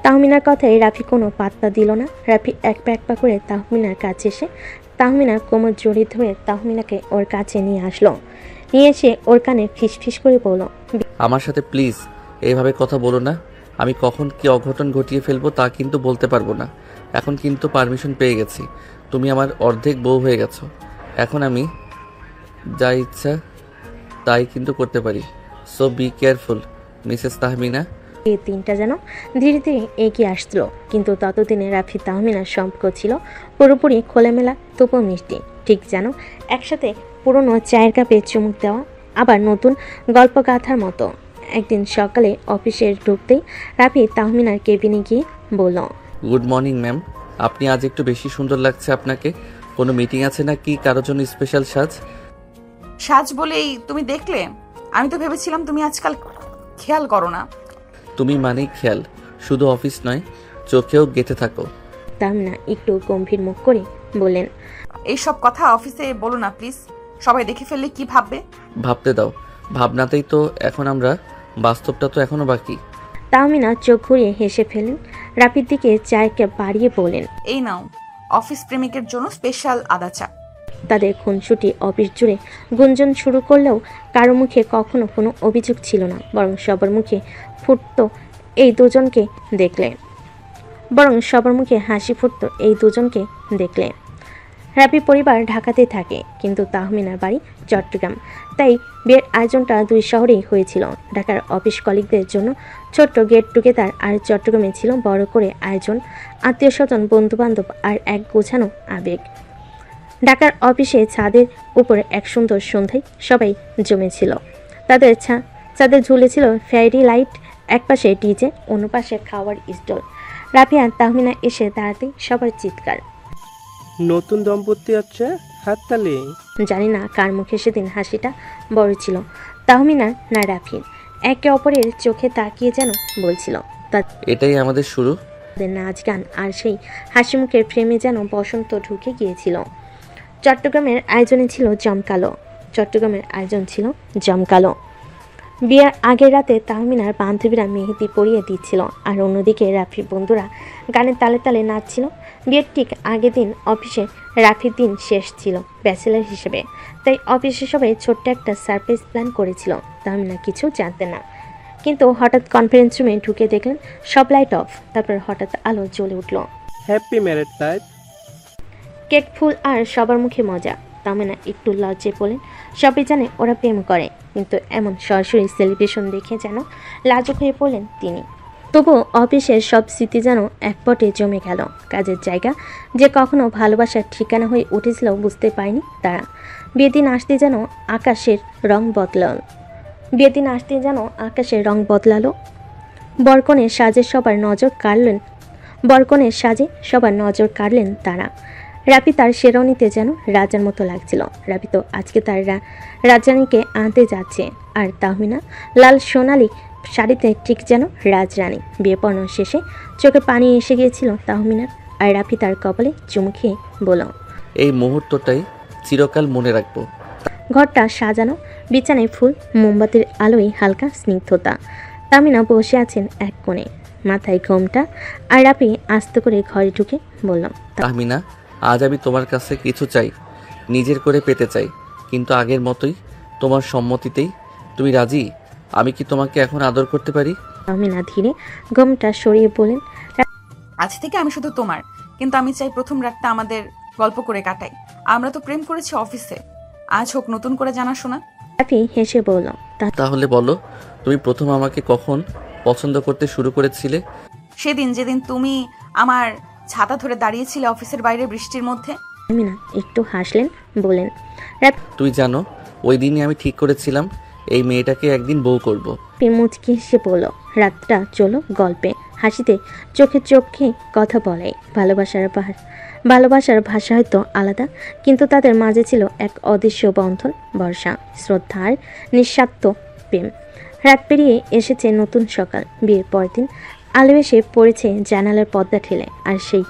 তাহমিনার কথায় রাফি কোনো পাত্তা দিল না। রাফি এক পা করে তাহমিনার কাছে এসে তাহমিনার কোমর জড়িয়ে ধরে তাহমিনাকে ওর কাছে নিয়ে আসলো। নিয়ে এসে ওর কানে ফিসফিস করে বলল, আমার সাথে প্লিজ এইভাবে কথা বলো না। আমি কখন কি অঘটন ঘটিয়ে ফেলবো তা কিন্তু বলতে পারবো না। এখন কিন্তু পারমিশন পেয়ে গেছি, তুমি আমার অর্ধেক বউ হয়ে গেছো। এখন আমি যা ইচ্ছা তাই কিন্তু করতে পারি। So be careful Mrs Tahmina. এই তিনটা যেন ধীরে ধীরে এগিয়ে আসছিল, কিন্তু ততদিনে রাফি তাহমিনার সম্পর্ক ছিল পুরোপুরি খোলামেলা, তবুও মিষ্টি। ঠিক যেন একসাথে পুরনো চায়ের কাপে চুমুক দেওয়া, আবার নতুন গল্পগাথার মতো। একদিন সকালে অফিসে ঢুকতেই রাফি তাহমিনার কেবিনে গিয়ে বলল, গুড মর্নিং ম্যাম, আপনি আজ একটু বেশি সুন্দর লাগছে আপনাকে। কোনো মিটিং আছে না কি, কারোর জন্য স্পেশাল সাজ বলেই তুমি দেখলে? আমি তো ভেবেছিলাম তুমি আজকাল খেয়াল করো না। তুমি মানেই খেয়াল, শুধু অফিস নয়, চোখেও গেঁথে থাকো। তাহমিনা একটু গম্ভীর মুখ করে বললেন, এইসব কথা অফিসে বলো না প্লিজ, সবাই দেখে ফেললে কি ভাববে? ভাবতে দাও, ভাবনাতেই তো এখন আমরা, বাস্তবটা তো এখনো বাকি। তাহমিনা চোখ ঘুরিয়ে হেসে ফেলেন। রাফির দিকে চায়কে বাড়িয়ে বলেন, এই নাও অফিস প্রেমিকের জন্য স্পেশাল আদা চা। তাদের খুনসুটি অফিস জুড়ে গুঞ্জন শুরু করলেও কারো মুখে কখনো কোনো অভিযোগ ছিল না, বরং সবার মুখে হাসি ফুটতো এই দুজনকে দেখলে। রাফি পরিবার ঢাকাতেই থাকে, কিন্তু তাহমিনার বাড়ি চট্টগ্রাম। তাই বিয়ের আয়োজনটা দুই শহরেই হয়েছিল। ঢাকার অফিস কলিগদের জন্য ছোট্ট গেট টুগেদার, আর চট্টগ্রামে ছিল বড় করে আয়োজন, আত্মীয় স্বজন, বন্ধুবান্ধব আর এক গোছানো আবেগ। ঢাকার অফিসে ছাদের উপরে এক সুন্দর সন্ধ্যায় সবাই জমেছিল। তাদের ছাদে ঝুলেছিল ফেয়ারি লাইট, এক পাশে ডিজে, অন্য পাশে খাওয়ার স্টল। রাফি আর তাহমিনা এসে দাঁড়াতে সবার চিৎকার, নতুন দম্পতি হচ্ছে, হাততালি। জানি না কার মুখে সেদিন হাসিটা বড় ছিল, তাহমিনার না রাফির। একে অপরের চোখে তাকিয়ে যেন বলছিল, এটাই আমাদের শুরু। তাদের নাচ গান আর সেই হাসি মুখের ফ্রেমে যেন বসন্ত ঢুকে গিয়েছিল। চট্টগ্রামের আয়োজন ছিল জমকালো। বিয়ের আগের রাতে তাহমিনার বান্ধবীরা মেহেদি পরিয়ে দিচ্ছিল, আর অন্যদিকে রাফির বন্ধুরা গানের তালে তালে নাচছিল। বিয়ের ঠিক আগের দিন অফিসে রাফির দিন শেষ ছিল ব্যাচেলার হিসেবে, তাই অফিসে সবাই ছোট্ট একটা সারপ্রাইজ প্ল্যান করেছিল। তাহমিনা কিছু জানতেন না, কিন্তু হঠাৎ কনফারেন্স রুমে ঢুকে দেখলেন সব লাইট অফ। তারপর হঠাৎ আলো জ্বলে উঠল। Happy married life. কেক, ফুল আর সবার মুখে মজা। তাহমিনা একটু লজ্জে বলেন, সবাই জানে ওরা প্রেম করে, কিন্তু এমন সরাসরি সেলিব্রেশন দেখে যেন লাজুক হয়ে পড়লেন তিনি। তবুও অফিসের সব স্মৃতি যেন একপটে জমে গেল। কাজের জায়গা যে কখনো ভালোবাসার ঠিকানা হয়ে উঠেছিল বুঝতে পারেনি তারা। বিয়ের দিন আসতে যেন আকাশের রং বদলালো। বরকনের সাজে সবার নজর কাড়লেন তারা। রাফি তার শেরওয়ানিতে যেন রাজার মতো লাগছিল। রাফি তো আজকে তার রাজরানীকে আনতে যাচ্ছে, আর তাহমিনা লাল সোনালি শাড়িতে ঠিক যেন রাজরানী। বিয়ে পড়ানো শেষে চোখে পানি এসে গিয়েছিল তাহমিনার, আর রাফি তার কপালে চুমু খেয়ে বলল, এই মুহূর্তটাই চিরকাল মনে রাখবো। ঘরটা সাজানো, বিছানায় ফুল, মোমবাতির আলোয় হালকা স্নিগ্ধতা। তাহমিনা বসে আছেন এক কোণে, মাথায় ঘোমটা, আর রাফি আস্তে করে ঘরে ঢুকে বলল, তাহমিনা, আজ আমি তোমার কাছে কিছু চাই, নিজের করে পেতে চাই, কিন্তু আগের মতোই, তোমার সম্মতিতেই। তুমি রাজি? আমি কি তোমাকে এখন আদর করতে পারি? তাহমিনা ধীরে ঘোমটা সরিয়ে বলেন, আজ থেকে আমি শুধু তোমার, কিন্তু আমি চাই প্রথম রাতটা আমাদের গল্প করে কাটাই। আমরা তো প্রেম করেছি অফিসে, আজ হোক নতুন করে জানাশোনা। রাফি হেসে বলল, তাহলে বলো, তুমি প্রথম আমাকে কখন পছন্দ করতে শুরু করেছিলে? সেদিন যেদিন তুমি আমার ছাতা ধরে দাঁড়িয়েছিলে অফিসের বাইরে বৃষ্টির মধ্যে। তাহমিনা একটু হাসলেন, বলেন, তুই জানো, ওই দিনই আমি ঠিক করেছিলাম এই মেয়েটাকে একদিন বউ করব। মুচকি হেসে বলল, রাতটা চলো গল্পে, হাসিতে, চোখে চোখে কথা বলে। ভালোবাসার ভাষা হয়তো আলাদা, কিন্তু তাদের মাঝে ছিল এক অদৃশ্য বন্ধন, ভরসা, শ্রদ্ধার নিঃস্বার্থ প্রেম। রাত পেরিয়ে এসেছে নতুন সকাল। বিয়ের পরের দিন আলো এসে পড়েছে জানালার পর্দা ঠেলে, আর সেই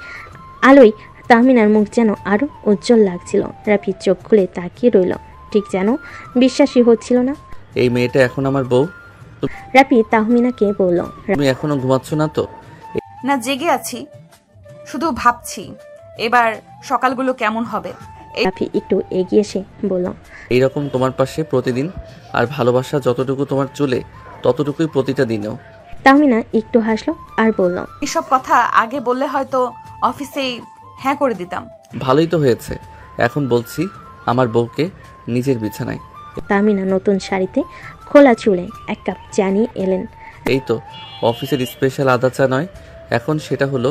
আলোয় তাহমিনার মুখ যেন আরো উজ্জ্বল লাগছিল। রাফি চোখ খুলে তাকিয়ে রইল, ঠিক যেন বিশ্বাসই হচ্ছিল না। এই মেয়েটা এখন আমার বউ? রাফি তাহমিনাকে বলল, তুমি এখনো ঘুমাচ্ছ না তো? না, জেগে আছি, শুধু ভাবছি এবার সকালগুলো কেমন হবে। রাফি একটু এগিয়ে এসে বলল, এইরকম তোমার পাশে প্রতিদিন, আর ভালোবাসা যতটুকু তোমার চলে ততটুকুই প্রতিটা দিনেও। তাহমিনা একটু হাসলো আর বলল, এসব কথা আগে বললে হয়তো অফিসেই হ্যাঁ করে দিতাম। ভালোই তো হয়েছে, এখন বলছি আমার বউকে নিজের বিছানায়। তাহমিনা নতুন শাড়িতে খোলা চুলে এক কাপ চা নিয়ে এলেন। এই তো অফিসের স্পেশাল আদা চা নয়, এখন সেটা হলো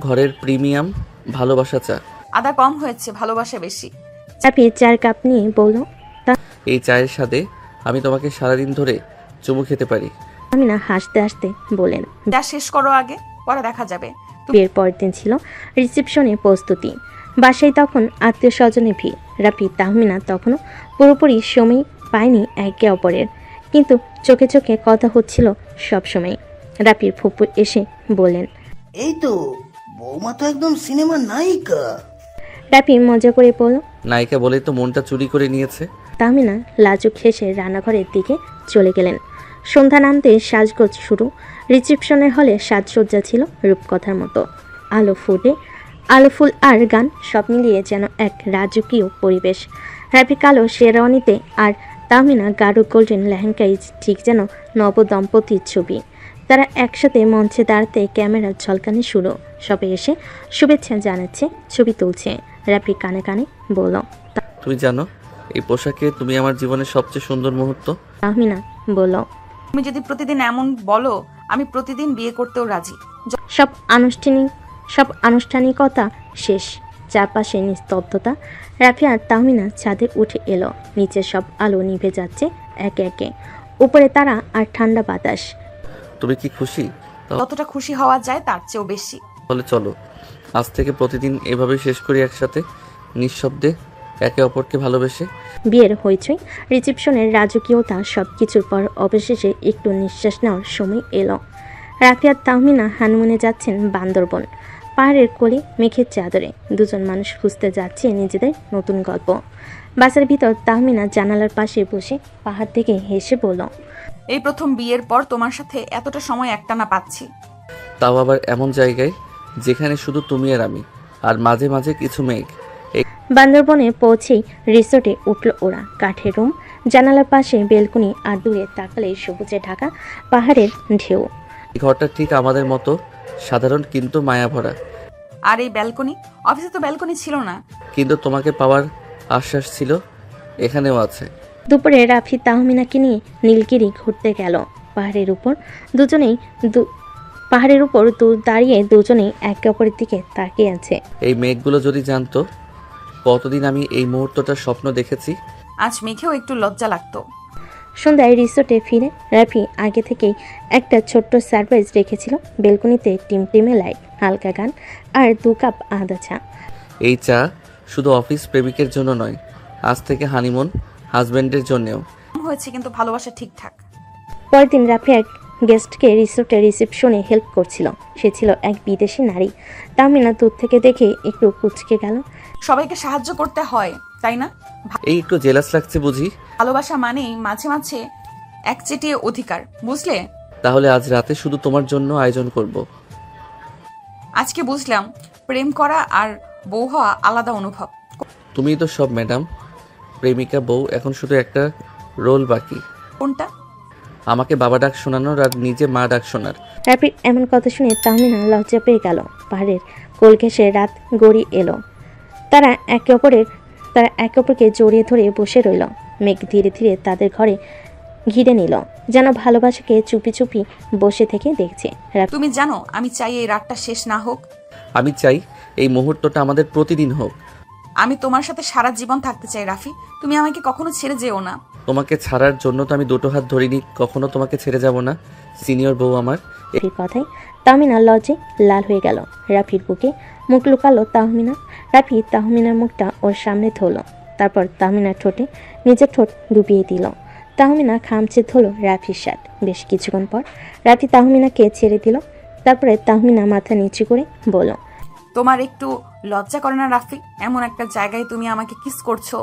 ঘরের প্রিমিয়াম ভালোবাসা চা। আদা কম হয়েছে, ভালোবাসা বেশি। রাফি 4 কাপ নিয়ে বলল, এই চায়ের সাথে আমি তোমাকে সারাদিন ধরে চুমু খেতে পারি। তাহমিনা হাসতে হাসতে বলেন, যা শেষ করো আগে, পরে দেখা যাবে। বিয়ের পরের দিন ছিল রিসেপশনের প্রস্তুতি। বাসায় তখন আত্মীয় স্বজনের ভিড়। রাফি তাহমিনা তখনও পুরোপুরি সময় পায়নি একে অপরের, কিন্তু চোখে চোখে কথা হচ্ছিল সবসময়। রাফির ফুপু এসে বললেন, এই তো বৌমা তো একদম সিনেমার নায়িকা। রাফি মজা করে বলল, নায়িকা বলে তো মনটা চুরি করে নিয়েছে। তাহমিনা লাজুক হেসে রান্নাঘরের দিকে চলে গেলেন। সন্ধ্যা নামতে সাজগোজ শুরু। রিসেপশনের হলে সাজসজ্জা ছিল রূপকথার মতো। আলো ফুল আর গান সব মিলিয়ে যেন এক রাজকীয় পরিবেশ। রাফি কালো শেরওয়ানিতে আর তাহমিনা গাঢ় গোল্ডেন লেহেঙ্গায়, ঠিক যেন নবদম্পতির ছবি। তারা একসাথে মঞ্চে দাঁড়াতে ক্যামেরার ঝলকানি শুরু। সবাই এসে শুভেচ্ছা জানাচ্ছে, ছবি তুলছে। রাফি কানে কানে বলল, তুমি জানো, এই পোশাকে তুমি আমার জীবনের সবচেয়ে সুন্দর মুহূর্ত। তাহমিনা বলল, তুমি যদি প্রতিদিন এমন বলো, আমি প্রতিদিন বিয়ে করতেও রাজি। সব আনুষ্ঠানিকতা শেষ। চারপাশে নিস্তব্ধতা। রাফি আর তাহমিনা ছাদে উঠে এলো। নিচে সব আলো নিভে যাচ্ছে একে একে। উপরে তারা আর ঠান্ডা বাতাস। তুমি কি খুশি? যতটা খুশি হওয়া যায় তার চেয়েও বেশি। তাহলে চলো আজ থেকে প্রতিদিন এভাবে শেষ করি একসাথে, নিঃশব্দে, একে অপরকে ভালোবেসে। বিয়ের হইচই, রিসেপশনের রাজকীয়তা সবকিছুর পর অবশেষে একটু নিঃশ্বাস নেওয়ার সময় এলো। রাফি আর তাহমিনা হানিমুনে যাচ্ছেন বান্দরবন। পাহাড়ের কোলে মেঘের চাদরে দুজন মানুষ খুঁজতে যাচ্ছে নিজেদের নতুন গল্প। বাসের ভিতর তাহমিনা জানালার পাশে বসে পাহাড় থেকে হেসে বলল, এই প্রথম বিয়ের পর তোমার সাথে এতটা সময় একটানা পাচ্ছি। তাও আবার এমন জায়গায় যেখানে শুধু তুমি আর আমি, আর মাঝে মাঝে কিছু মেঘ। বান্দরবনে পৌঁছেই রিসোর্টে উঠল ওরা। কাঠের রুম, জানালার পাশে বেলকুনি, আর দূরে তাকালে সবুজে ঢাকা পাহাড়ের ঢেউ। এই ঘরটা ঠিক আমাদের মতো সাধারণ কিন্তু মায়াভরা। আর এই ব্যালকনি, অফিসে তো ব্যালকনি ছিল না। কিন্তু তোমাকে পাওয়ার আশ্বাস ছিল, এখানেও আছে। দুপুরে রাফি তাহমিনাকে নিয়ে নীলগিরি ঘুরতে গেল। পাহাড়ের উপর দাঁড়িয়ে দুজনেই একে অপরের দিকে তাকিয়ে আছে। এই মেঘগুলো যদি জানতো কতদিন আমি এই মুহূর্তটার স্বপ্ন দেখেছি। আজ মেঘেও একটু লজ্জা লাগতো। সন্ধ্যায় রিসোর্টে ফিরে রাফি আগে থেকেই একটা ছোট্ট সারপ্রাইজ রেখেছিল। বেলকনিতে টিমটিমে লাইট, হালকা গান আর 2 কাপ আদা চা। এই চা শুধু অফিস প্রেমিকের জন্য নয়, আজ থেকে হানিমুন হাজবেন্ডের জন্যও হয়েছে, কিন্তু ভালোবাসা ঠিকঠাক। পরের দিন রাফি এক গেস্টকে রিসোর্টের রিসেপশনে হেল্প করছিল। সে ছিল এক বিদেশি নারী। তাহমিনা দূর থেকে দেখে একটু কুঁচকে গেল। সবাইকে সাহায্য করতে হয়, তাই না? এই একটু জেলাস লাগছে বুঝি? ভালোবাসা মানেই মাঝে মাঝে একচেটিয়া অধিকার, বুঝলে? তাহলে আজ রাতে শুধু তোমার জন্য আয়োজন করব। আজকে বুঝলাম প্রেম করা আর বউ হওয়া আলাদা অনুভব। তুমিই তো সব ম্যাডাম। প্রেমিকা বউ, এখন শুধু একটা রোল বাকি। কোনটা? আমাকে বাবা ডাক শোনানোর আর নিজে মা ডাক শোনার। রাফির এমন কথা শুনে তাহমিনা লজ্জা পেয়ে গেল। পাহাড়ের কোল ঘেঁষে রাত গড়িয়ে এলো। তারা একে অপরকে জড়িয়ে ধরে বসে রইল। মেঘ ধীরে ধীরে তাদের ঘরে ঘিরে নিল, যেন ভালোবাসাকে চুপি চুপি বসে থেকে দেখছে। তুমি জানো আমি চাই এই রাতটা শেষ না হোক। আমি চাই এই মুহূর্তটা আমাদের প্রতিদিন হোক। আমি তোমার সাথে সারা জীবন থাকতে চাই রাফি। তুমি আমাকে কখনো ছেড়ে যেও না। তোমাকে ছাড়ার জন্য তো আমি 2 হাত ধরিনি, কখনো তোমাকে ছেড়ে যাব না সিনিয়র বউ আমার। এই কথাই তাহমিনা লজ্জে লাল হয়ে গেল। রাফির বুকে মুখ লুকালো তাহমিনা। রাফি তাহমিনার মুখটা ওর সামনে ধরল, তারপর তাহমিনার ঠোঁটে নিজের ঠোঁট ডুবিয়ে দিল। তাহমিনা খামচে ধরল রাফির শার্ট। বেশ কিছুক্ষণ পর রাফি তাহমিনাকে ছেড়ে দিল। তারপরে তাহমিনা মাথা নিচু করে বলল, তোমার একটু লজ্জা করে না রাফি? এমন একটা জায়গায় তুমি আমাকে কিস করছো,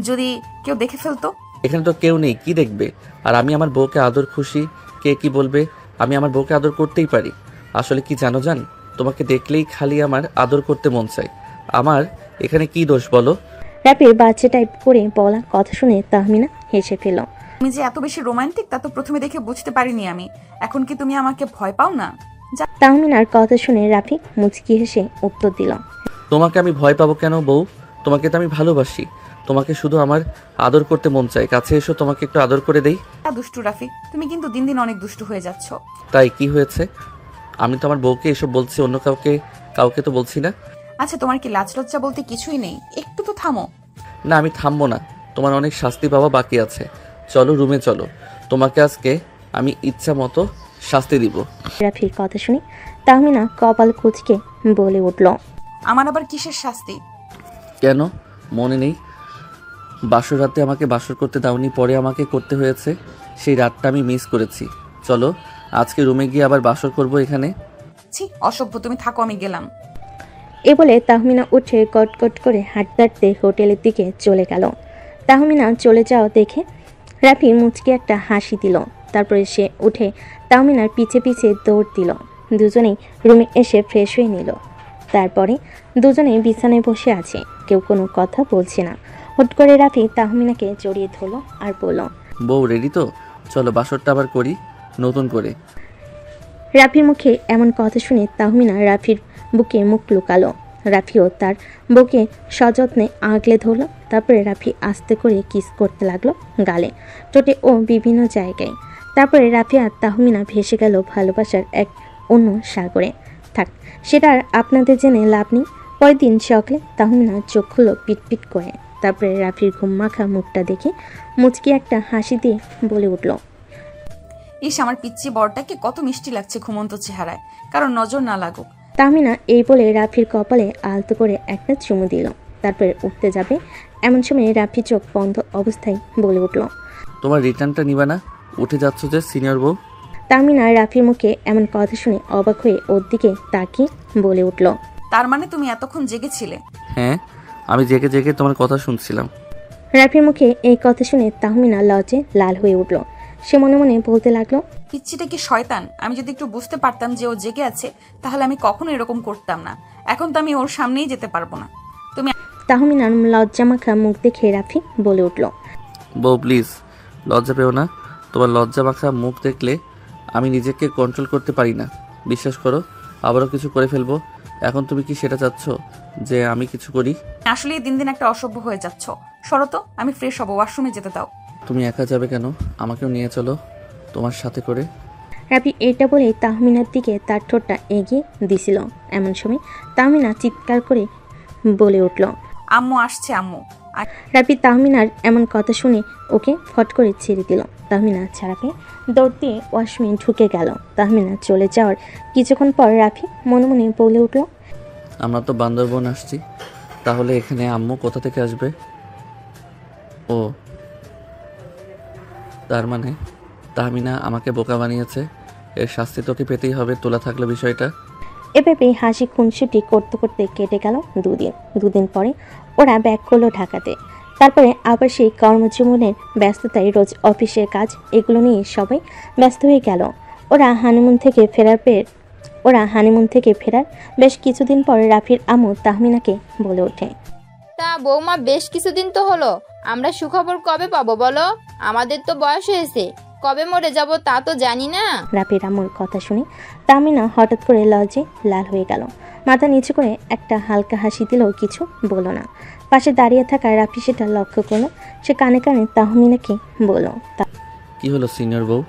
যদি কেউ দেখে ফেলতো? এখানে তো কেউ নেই, কি দেখবে? আর আমি আমার বউকে আদর খুশি, কে কি বলবে? আমি আমার বউকে আদর করতেই পারি। আসলে কি জানো জান, তোমাকে দেখলেই খালি আমার আদর করতে মন চায়। আমার এখানে কি দোষ বলো? রাফির বাচ্চা টাইপ করে বলা কথা শুনে তাহমিনা হেসে ফেল। তুমি যে এত বেশি রোমান্টিক তা তো প্রথমে দেখে বুঝতে পারিনি আমি। এখন কি তুমি আমাকে ভয় পাও না? তাহমিনার কথা শুনে রাফি মুচকি হেসে উত্তর দিল, তোমাকে আমি ভয় পাবো কেন বউ? তোমাকে তো আমি ভালোবাসি। তোমাকে শুধু আমার আদর করতে মন চায়। কাছে এসো, তোমাকে একটু আদর করে দেই। দুষ্টু রাফি, তুমি কিন্তু দিন দিন অনেক দুষ্টু হয়ে যাচ্ছ। তাই কি হয়েছে? আমি তো আমার বউকে এসব বলছি, অন্য কাউকে তো বলছি না। আচ্ছা, তোমার কি লাজ লজ্জা বলতে কিছুই নেই? একটু তো থামো। না, আমি থামবো না। তোমার অনেক শাস্তি পাওয়া বাকি আছে। চলো রুমে চলো, তোমাকে আজকে আমি ইচ্ছা মতো শাস্তি দিব। রাফির কথা শুনে তাহমিনা কপাল কুঁচকে বলে উঠল, আমার আবার কিসের শাস্তি? কেন মনে নেই? বাসর রাতে আমাকে বাসর করতে দাওনি, পরে আমাকে করতে হয়েছে। সেই রাতটা আমি মিস করেছি। চলো আজকে রুমে গিয়ে আবার বাসর করব এখানে। ছি, অসভ্য, তুমি থাকো, আমি গেলাম। এ বলে তাহমিনা উঠে কটকট করে হাঁটতে হোটেলের দিকে চলে গেল। তাহমিনা চলে যাওয়া দেখে রাফি মুচকি একটা হাসি দিল। তারপরে সে উঠে তাহমিনার পিছে পিছে দৌড় দিল। দুজনেই রুমে এসে ফ্রেশ হয়ে নিল। তারপরে দুজনেই বিছানায় বসে আছে, কেউ কোনো কথা বলছে না। হুট করে রাফি তাহমিনাকে জড়িয়ে ধরল আর বলল, বউ রেডি তো? চলো বাসরটা আবার করি নতুন করে। রাফির মুখে এমন কথা শুনে তাহমিনা রাফির বুকে মুখ লুকালো। রাফিও তার বুকে সযত্নে আগলে ধরল। তারপরে রাফি আস্তে করে কিস করতে লাগলো গালে, ঠোঁটে ও বিভিন্ন জায়গায়। তারপরে রাফি আর তাহমিনা ভেসে গেল ভালোবাসার এক অন্য সাগরে। থাক, সেটা আর আপনাদের জেনে লাভ নেই। পরের দিন সকালে তাহমিনা চোখ খুলল পিটপিট করে। তারপরে রাফির ঘুম মাখা মুখটা দেখে মুচকি একটা হাসি দিয়ে বলে উঠল, ইস, আমার পিচ্চি বরটাকে কত মিষ্টি লাগছে ঘুমন্ত চেহারায়, কারণ নজর না লাগুক। তাহমিনা এই বলে রাফির কপালে আলতো করে একটা চুমু দিল। তারপরে উঠতে যাবে এমন সময় রাফি চোখ বন্ধ অবস্থায় বলে উঠল, তোমার রিটার্নটা নিবা না? উঠে যাচ্ছ যে সিনিয়র বউ। তাহমিনা রাফির মুখে এমন কথা শুনে অবাক হয়ে ওর দিকে তাকিয়ে বলে উঠল, তার মানে তুমি এতক্ষণ জেগেছিলে? হ্যাঁ, আমি জেগে জেগে তোমার কথা শুনছিলাম। রাফির মুখে এই কথা শুনে তাহমিনা লজ্জে লাল হয়ে উঠল। সে মনে মনে বলতে লাগলো, পিচ্ছিটা কি শয়তান। আমি যদি একটু বুঝতে পারতাম যে ও জেগে আছে তাহলে আমি কখনো এরকম করতাম না। এখন তো আমি ওর সামনেই যেতে পারবো না। তুমি তাহমিনার লজ্জামাখা মুখ দেখে রাফি বলে উঠল, বউ প্লিজ লজ্জা পেও না। তোমার লজ্জা মাখা মুখ দেখলে আমি নিজেকে কন্ট্রোল করতে পারি না। বিশ্বাস করো, আবারও কিছু করে ফেলবো। এখন তুমি কি সেটা চাচ্ছ যে আমি কিছু করি? আসলে দিন দিন একটা অসভ্য হয়ে যাচ্ছ। সরো তো, আমি ফ্রেশ হবো, ওয়াশরুমে যেতে দাও। তুমি একা যাবে কেন? আমাকেও নিয়ে চলো তোমার সাথে করে। রাফি এটা বলে তাহমিনার দিকে তার ঠোঁটটা এগিয়ে দিছিল। এমন সময় তাহমিনা চিৎকার করে বলে উঠল, আম্মু আসছে, আম্মু। রাফি তাহমিনার এমন কথা শুনে ওকে ফট করে ছেড়ে দিল। তাহমিনা ছাড়া পেয়ে দৌড় দিয়ে ওয়াশরুমে ঢুকে গেল। তাহমিনা চলে যাওয়ার কিছুক্ষণ পর রাফি মনে মনে বলে উঠল, আমরা তো বান্দরবন আসছি, তাহলে এখানে আম্মু কোথা থেকে আসবে? ও তার মানে তাহমিনা আমাকে বোকা বানিয়েছে। এর শাস্তি তোকে পেতেই হবে, তোলা থাকলো বিষয়টা। এভাবে হাসি খুনসুটি করতে করতে কেটে গেল দুদিন পরে ওরা ব্যাক করলো ঢাকাতে। তারপরে আবার সেই কর্মজীবনের ব্যস্ততায় রোজ অফিসের কাজ এগুলো নিয়ে সবাই ব্যস্ত হয়ে গেল। ওরা হানিমুন থেকে ফেরার বেশ কিছুদিন পর রাফির আম্মু তাহমিনাকে বলে ওঠে, তা বৌমা বেশ কিছুদিন তো হলো, আমরা সুখবর কবে পাবো বলো? আমাদের তো বয়স হয়েছে, কবে মরে যাব তা তো জানি না। রাফির আম্মুর কথা শুনে তাহমিনা হঠাৎ করে লজ্জে লাল হয়ে গেল। মাথা নিচু করে একটা হালকা হাসি দিলেও কিছু বলল না। পাশে দাঁড়িয়ে থাকা রাফি সেটা লক্ষ্য করলো। সে কানে কানে তাহমিনাকে বলল, কি হলো সিনিয়র বউ?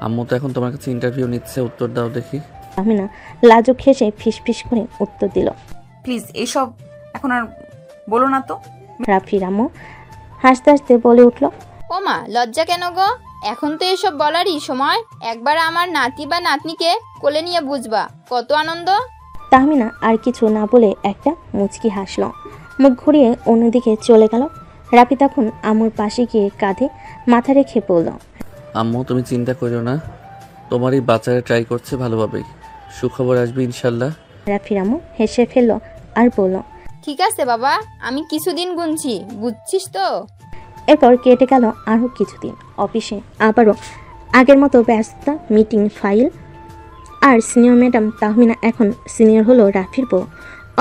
আম্মু তো এখন তোমার কাছে ইন্টারভিউ নিচ্ছে, উত্তর দাও দেখি। তাহমিনা লাজুক হেসে ফিসফিস করে উত্তর দিল, প্লিজ এসব এখন আর বলো না তো। রাফির আম্মু হাসতে হাসতে বলে উঠল, ও মা, লজ্জা কেন গো? এখন তো এসব বলারই সময়। একবার আমার নাতি বা নাতনিকে কোলে নিয়ে বুঝবা কত আনন্দ। তাহমিনা আর কিছু না বলে একটা মুচকি হাসল, মুখ ঘুরিয়ে অন্যদিকে চলে গেল। রাফি তখন আম্মুর পাশে গিয়ে কাঁধে মাথা রেখে বলল, আম্মু তুমি চিন্তা করো না, তোমারই বাচ্চারা ট্রাই করছে ভালোভাবেই, সুখবর আসবে ইনশাল্লাহ। রাফির আম্মু হেসে ফেলল আর বলল, ঠিক আছে বাবা, আমি কিছুদিন গুনছি, বুঝছিস তো? এরপর কেটে গেল আরও কিছুদিন। অফিসে আবারও আগের মতো ব্যস্ততা, মিটিং, ফাইল। আর সিনিয়র ম্যাডাম তাহমিনা এখন সিনিয়র হলো রাফির বউ।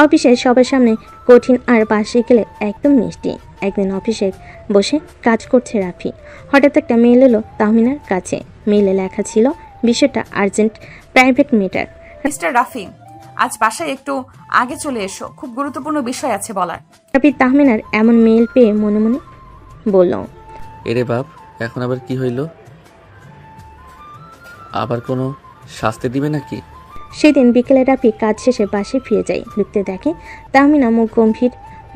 অফিসে সবার সামনে কঠিন আর বাসে গেলে একদম মিষ্টি। একদিন অফিসে বসে কাজ করছে রাফি, হঠাৎ একটা মেল এলো তাহমিনার কাছে। মেলে লেখা ছিল বিষয়টা urgent, private matter. Mister Rafi, আজ বাসায় একটু আগে চলে এসো, খুব গুরুত্বপূর্ণ বিষয় আছে বলার। রাফি তাহমিনার এমন মেল পেয়ে মনে মনে বলল, এরে বাপ, এখন আবার কি হইল? আবার কোনো শাস্তি দিবে নাকি? সেদিন বিকেলে রাফি কাজ শেষে বাসে ফিরে যায়। ঢুকতে দেখে তাহমিনা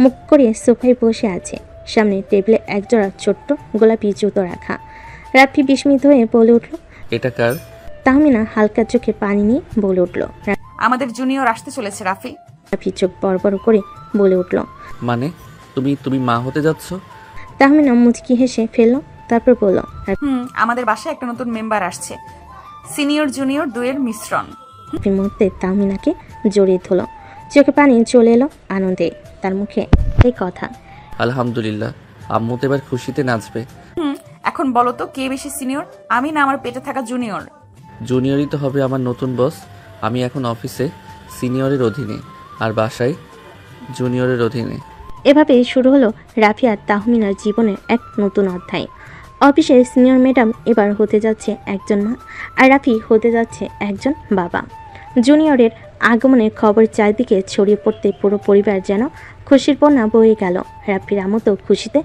মুখ করে সোফায় বসে আছে। সামনে টেবিলে একজোড়া ছোট্ট গোলাপি জুতো রাখা। রাফি বিস্মিত হয়ে বলে উঠল, এটা কার? তাহমিনা হালকা চোখে পানি নিয়ে বলে উঠল, আমাদের জুনিয়র আসতে চলেছে রাফি। রাফি চোখ বড় বড় করে বলে উঠল, মানে তুমি মা হতে যাচ্ছ? তাহমিনা মুচকি হেসে ফেলল, তারপর বলল, আমাদের বাসায় একটা নতুন মেম্বার আসছে, সিনিয়র জুনিয়র দুয়ের মিশ্রণ। রাফি মুহূর্তে তাহমিনাকে জড়িয়ে ধরল, চোখে পানি চলে এলো আনন্দে। তার মুখে এই কথা, আলহামদুলিল্লাহ, আম্মু তো এবার খুশিতে নাচবে। এখন বলো তো কে বেশি সিনিয়র, আমি না আমার পেটে থাকা জুনিয়র? জুনিয়রই তো হবে আমার নতুন বস। আমি এখন অফিসে সিনিয়রের অধীনে আর বাসায় জুনিয়রের অধীনে। এভাবেই শুরু হলো রাফি আর তাহমিনার জীবনের এক নতুন অধ্যায়। অফিসের সিনিয়র ম্যাডাম এবার হতে যাচ্ছে একজন মা, আর রাফি হতে যাচ্ছে একজন বাবা। জুনিয়রের আগমনের খবর চারদিকে ছড়িয়ে পড়তে পুরো পরিবার যেন খুশির বন্যা বয়ে গেল। রাফির আমও তো খুশিতে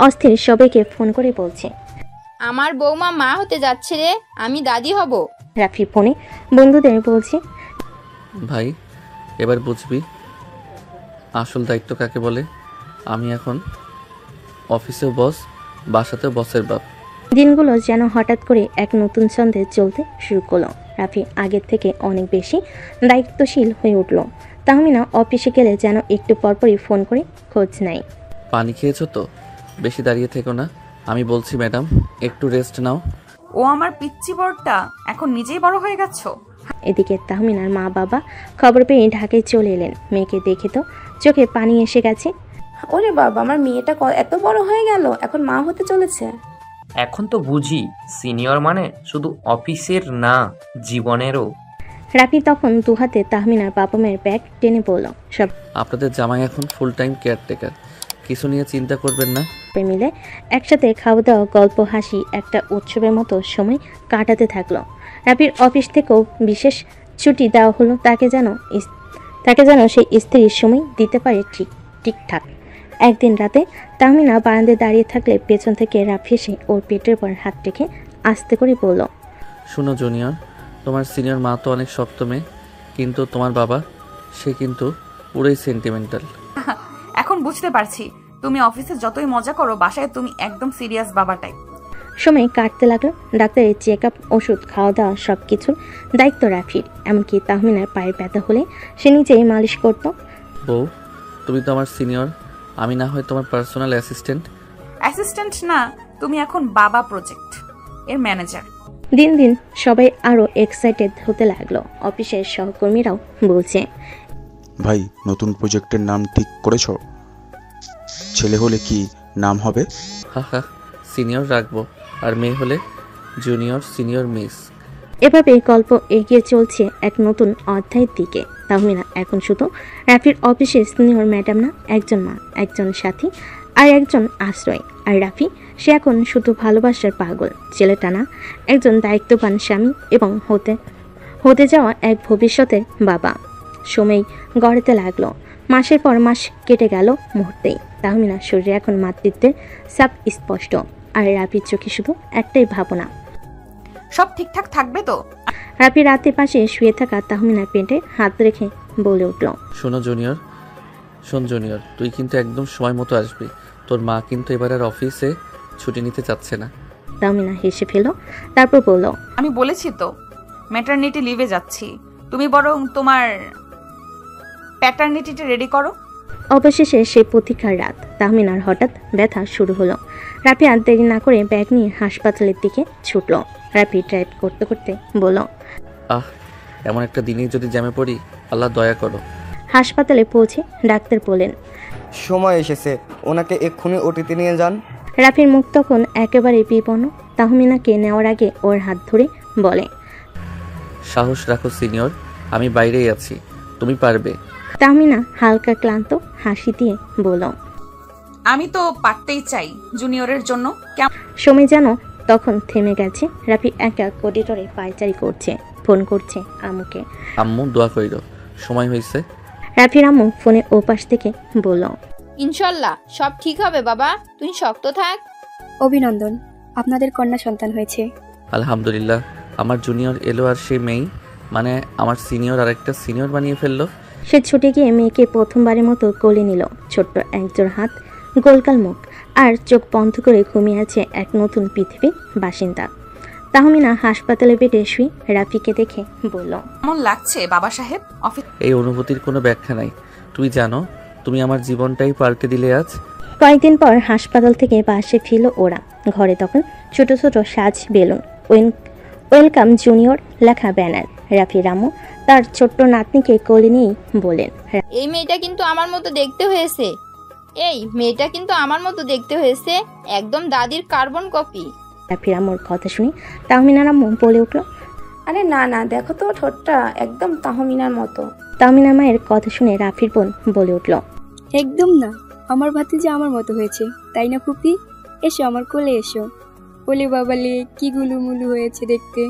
অস্থির, সবাইকে ফোন করে বলছে, আমার বৌমা মা হতে যাচ্ছে রে, আমি দাদি হব। রাফি ফোনে বন্ধুদের বলছে, ভাই এবার বুঝবি আসল দায়িত্ব কাকে বলে। আমি এখন অফিসেও বস, বাসাতেও বসের বাপ। দিনগুলো যেন হঠাৎ করে এক নতুন ছন্দে চলতে শুরু করলো। রাফি আগের থেকে অনেক বেশি দায়িত্বশীল হয়ে উঠল। তাহমিনা অফিসে গেলে যেন একটু পরপরই ফোন করে খোঁজ নেয়। পানি খেয়েছো তো? বেশি দাঁড়িয়ে থেকো না, আমি বলছি ম্যাডাম একটু রেস্ট নাও। ও আমার পিচ্চি বড়টা, এখন নিজেই বড় হয়ে গেছো। এদিকে তাহমিনার মা বাবা খবর পেয়ে ঢাকায় চলে এলেন। মেয়েকে দেখে তো চোখে পানি এসে গেছে। ওরে বাবা, আমার মেয়েটা এত বড় হয়ে গেল, এখন মা হতে চলেছে। এখন তো বুঝি সিনিয়র মানে শুধু অফিসের না, জীবনেরও। রাফি তখন দুহাতে তাহমিনার বাবা মায়ের ব্যাগ টেনে পড়ল। সব আপনাদের জামাই এখন ফুল টাইম কেয়ারটেকার, কিছু নিয়ে চিন্তা করবেন না। মিলে একসাথে খাওয়া দাওয়া, গল্প, হাসি একটা উৎসবের মতো সময় কাটাতে থাকলো। রাফির অফিস থেকেও বিশেষ ছুটি দেওয়া হলো, তাকে যেন সেই স্ত্রীর সময় দিতে পারে ঠিকঠাক। একদিন রাতে তাহমিনা বারান্দায় দাঁড়িয়ে থাকলে পেছন থেকে রাফি এসে ওর পেটের পর হাত রেখে আস্তে করে বলল, শুনো জুনিয়র, তোমার সিনিয়র মা তো অনেক শক্ত মেয়ে, কিন্তু তোমার বাবা সে কিন্তু পুরোই সেন্টিমেন্টাল। এখন বুঝতে পারছি তুমি অফিসে যতই মজা করো, বাসায় তুমি একদম সিরিয়াস বাবা টাইপ। সময় কাটতে লাগলো। ডাক্তারের চেক আপ, ওষুধ, খাওয়া দাওয়া সব কিছুর দায়িত্ব রাফির। এমনকি তাহমিনার পায়ের ব্যথা হলে সে নিজেই মালিশ করত। বউ, তুমি তো আমার সিনিয়র, আমি না হয় তোমার পার্সোনাল অ্যাসিস্ট্যান্ট। অ্যাসিস্ট্যান্ট না, তুমি এখন বাবা প্রজেক্ট এর ম্যানেজার। দিন দিন সবাই আরো এক্সাইটেড হতে লাগলো। অফিসের সহকর্মীরাও বলছে, ভাই নতুন প্রজেক্টের নাম ঠিক করেছ? ছেলে হলে কি নাম হবে? হা হা, সিনিয়র রাখবো, আর মেয়ে হলে জুনিয়র সিনিয়র মিস। এভাবে গল্প এগিয়ে চলছে এক নতুন অধ্যায়ের দিকে। তাহমিনা এখন শুধু রাফির অফিসের সিনিয়র ম্যাডাম না, একজন মা, একজন সাথী আর একজন আশ্রয়। আর রাফি, সে এখন শুধু ভালোবাসার পাগল ছেলেটা না, একজন দায়িত্ববান স্বামী এবং হতে যাওয়া এক ভবিষ্যতের বাবা। সময় গড়াতে লাগলো। মাসের পর মাস কেটে গেল মুহূর্তেই। তাহমিনার শরীরে এখন মাতৃত্বের সাপ স্পষ্ট, আর রাফির চোখে শুধু একটাই ভাবনা, সব ঠিকঠাক থাকবে তো? রাফি রাতে পাশে শুয়ে থাকা তাহমিনার পেটে হাত রেখে বলে উঠল, শোন জুনিয়র, তুই কিন্তু একদম সময় মতো আসবি। তোর মা কিন্তু এবার আর অফিসে ছুটি নিতে চাচ্ছে না। তাহমিনা হেসে ফেল, তারপর বলল, আমি বলেছি তো ম্যাটারনিটি লিভে যাচ্ছি, তুমি বরং তোমার প্যাটারনিটিটা রেডি করো। অবশেষে সেই প্রতীক্ষার রাত। তাহমিনার হঠাৎ ব্যথা শুরু হলো। রাফি আর দেরি না করে ব্যাগ নিয়ে হাসপাতালের দিকে ছুটল। রাফি ড্রাইভ করতে করতে বলল, এমন একটা দিনে যদি জ্যামে পড়ি, আল্লাহ দয়া করো। হাসপাতালে পৌঁছে ডাক্তার বলেন, সময় এসেছে, ওনাকে এক্ষুনি ওটিতে নিয়ে যান। রাফির মুখ তখন একেবারে বিপন্ন। তাহমিনাকে নেওয়ার আগে ওর হাত ধরে বলে, সাহস রাখো সিনিয়র, আমি বাইরেই আছি, তুমি পারবে। তাহমিনা হালকা ক্লান্ত হাসি দিয়ে বলল, আমি তো পারতেই চাই জুনিয়রের জন্য। সময় যেন তখন থেমে গেছে। রাফি একা করিডোরে পায়চারি করছে, ফোন করছে আম্মুকে। আম্মু দোয়া কইর, সময় হয়েছে। রাফির আম্মু ফোনে ওপাশ থেকে বলল, ইনশাল্লাহ সব ঠিক হবে বাবা, তুই শক্ত থাক। অভিনন্দন, আপনাদের কন্যা সন্তান হয়েছে। আলহামদুলিল্লাহ, আমার জুনিয়র এলো, আর সেই মেয়ে মানে আমার সিনিয়র আর একটা সিনিয়র বানিয়ে ফেললো। সে ছুটে গিয়ে মেয়েকে প্রথমবারের মতো কোলে নিল। ছোট্ট একজোড় হাত, গোলগাল মুখ, আর চোখ বন্ধ করে ঘুমিয়ে আছে এক নতুন পৃথিবীর বাসিন্দা। তাহমিনা হাসপাতালে বেডে শুয়ে রাফিকে দেখে বলল, কেমন লাগছে বাবা সাহেব অফিস? এই অনুভূতির কোনো ব্যাখ্যা নাই। তুই জানো, তুমি আমার জীবনটাই পাল্টে দিলে আজ। কয়েকদিন পর হাসপাতাল থেকে বাসে ফিরল ওরা। ঘরে তখন ছোট ছোট সাজ বেলুন, ওয়েলকাম জুনিয়র লেখা ব্যানার। রাফি রামু তার ছোট্ট নাতনিকে কোলে নিয়েই বলেন, এই মেয়েটা কিন্তু আমার মতো দেখতে হয়েছে, একদম দাদির কার্বন কপি। রাফি রামুর কথা শুনে তাহমিনা রামু বলে উঠল, আরে না না, দেখো তো ঠোঁটটা একদম তাহমিনার মতো। তাহমিনা মায়ের কথা শুনে রাফির বোন বলে উঠল, একদম না, আমার ভাতিজা আমার মতো হয়েছে, তাই না ফুপি? এসো আমার কোলে এসো। ওলে বাবালে কি গুলুমুলু হয়েছে দেখতে।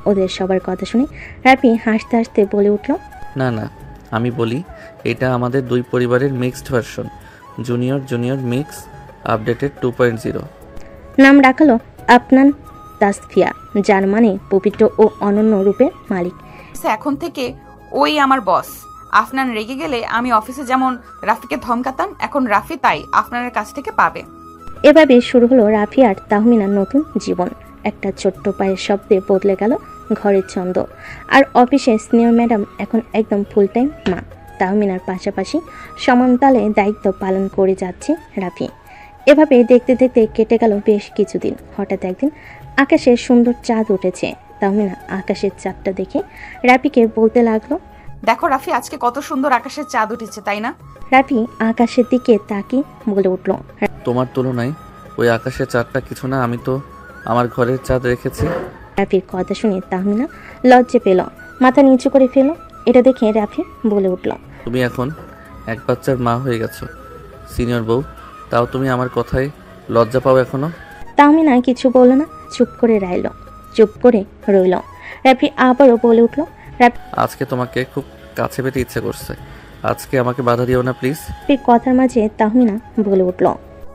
ওদের সবার কথা শুনে রাফি হাসতে হাসতে বলে উঠল, না না, আমি বলি এটা আমাদের দুই পরিবারের mixed version, junior mix updated 2.0। নাম রাখালো আপনান তাসফিয়া, যার মানে পবিত্র ও অনন্য রূপের মালিক। এখন থেকে ওই আমার বস। আফনান রেগে গেলে আমি অফিসে যেমন রাফিকে ধমকাতাম, এখন রাফি তাই আফনানের কাছ থেকে পাবে। এভাবে শুরু হলো রাফি আর তাহমিনার নতুন জীবন। একটা ছোট্ট পায়ের শব্দে বদলে গেল ঘরের ছন্দ। আর অফিসে সিনিয়র ম্যাডাম এখন একদম ফুল টাইম মা। তাহমিনার পাশাপাশি সমান তালে দায়িত্ব পালন করে যাচ্ছে রাফি। এভাবে দেখতে দেখতে কেটে গেল বেশ কিছুদিন। হঠাৎ একদিন আকাশে সুন্দর চাঁদ উঠেছে। তাহমিনা আকাশের চাঁদটা দেখে রাফিকে বলতে লাগলো, দেখো রাফি, আজকে কত সুন্দর আকাশের চাঁদ উঠেছে, তাই না? রাফি আকাশের দিকে তাকিয়ে বলে উঠল, তোমার তুলনায় ওই আকাশের চাঁদটা কিছু না, আমি তো আমার ঘরের চাঁদ রেখেছি। রাফির কথা শুনে তাহমিনা লজ্জা পেল, মাথা নিচু করে ফেল। এটা দেখে রাফি বলে উঠল, তুমি এখন এক বাচ্চার মা হয়ে গেছো সিনিয়র বউ, তাও তুমি আমার কথায় লজ্জা পাও এখনো? তাহমিনা কিছু বলল না, চুপ করে রইল। রাফি আবারও বলে উঠল, আজকে তোমাকে খুব কাছে পেতে ইচ্ছে করছে, আজকে আমাকে বাধা দিও না প্লিজ। রাফির কথার মাঝে তাহমিনা বলে উঠল,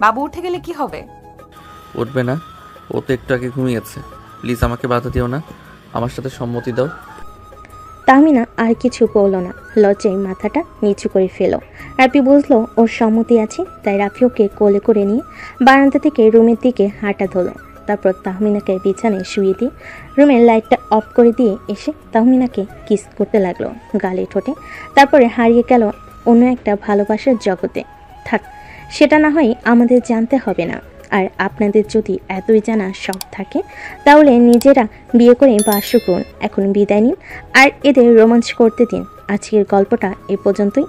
বাবু উঠে গেলে কি হবে? উঠবে না, ও তো একটু আগে ঘুমিয়েছে, প্লিজ আমাকে বাধা দিও না, আমার সাথে সম্মতি দাও। তাহমিনা আর কিছু বলল না, লজ্জায় মাথাটা নিচু করে ফেল। রাফি বুঝলো ওর সম্মতি আছে, তাই রাফি ওকে কোলে করে নিয়ে বারান্দা থেকে রুমের দিকে হাঁটা ধরল। তারপর তাহমিনাকে বিছানায় শুয়ে দিয়ে রুমের লাইটটা অফ করে দিয়ে এসে তাহমিনাকে কিস করতে লাগলো গালে ঠোঁটে। তারপরে হারিয়ে গেল অন্য একটা ভালোবাসার জগতে। থাক, সেটা না হয় আমাদের জানতে হবে না। আর আপনাদের যদি এতই জানা শখ থাকে তাহলে নিজেরা বিয়ে করে বাস করুন। এখন বিদায় নিন আর এদের রোমাঞ্চ করতে দিন। আজকের গল্পটা এ পর্যন্তই।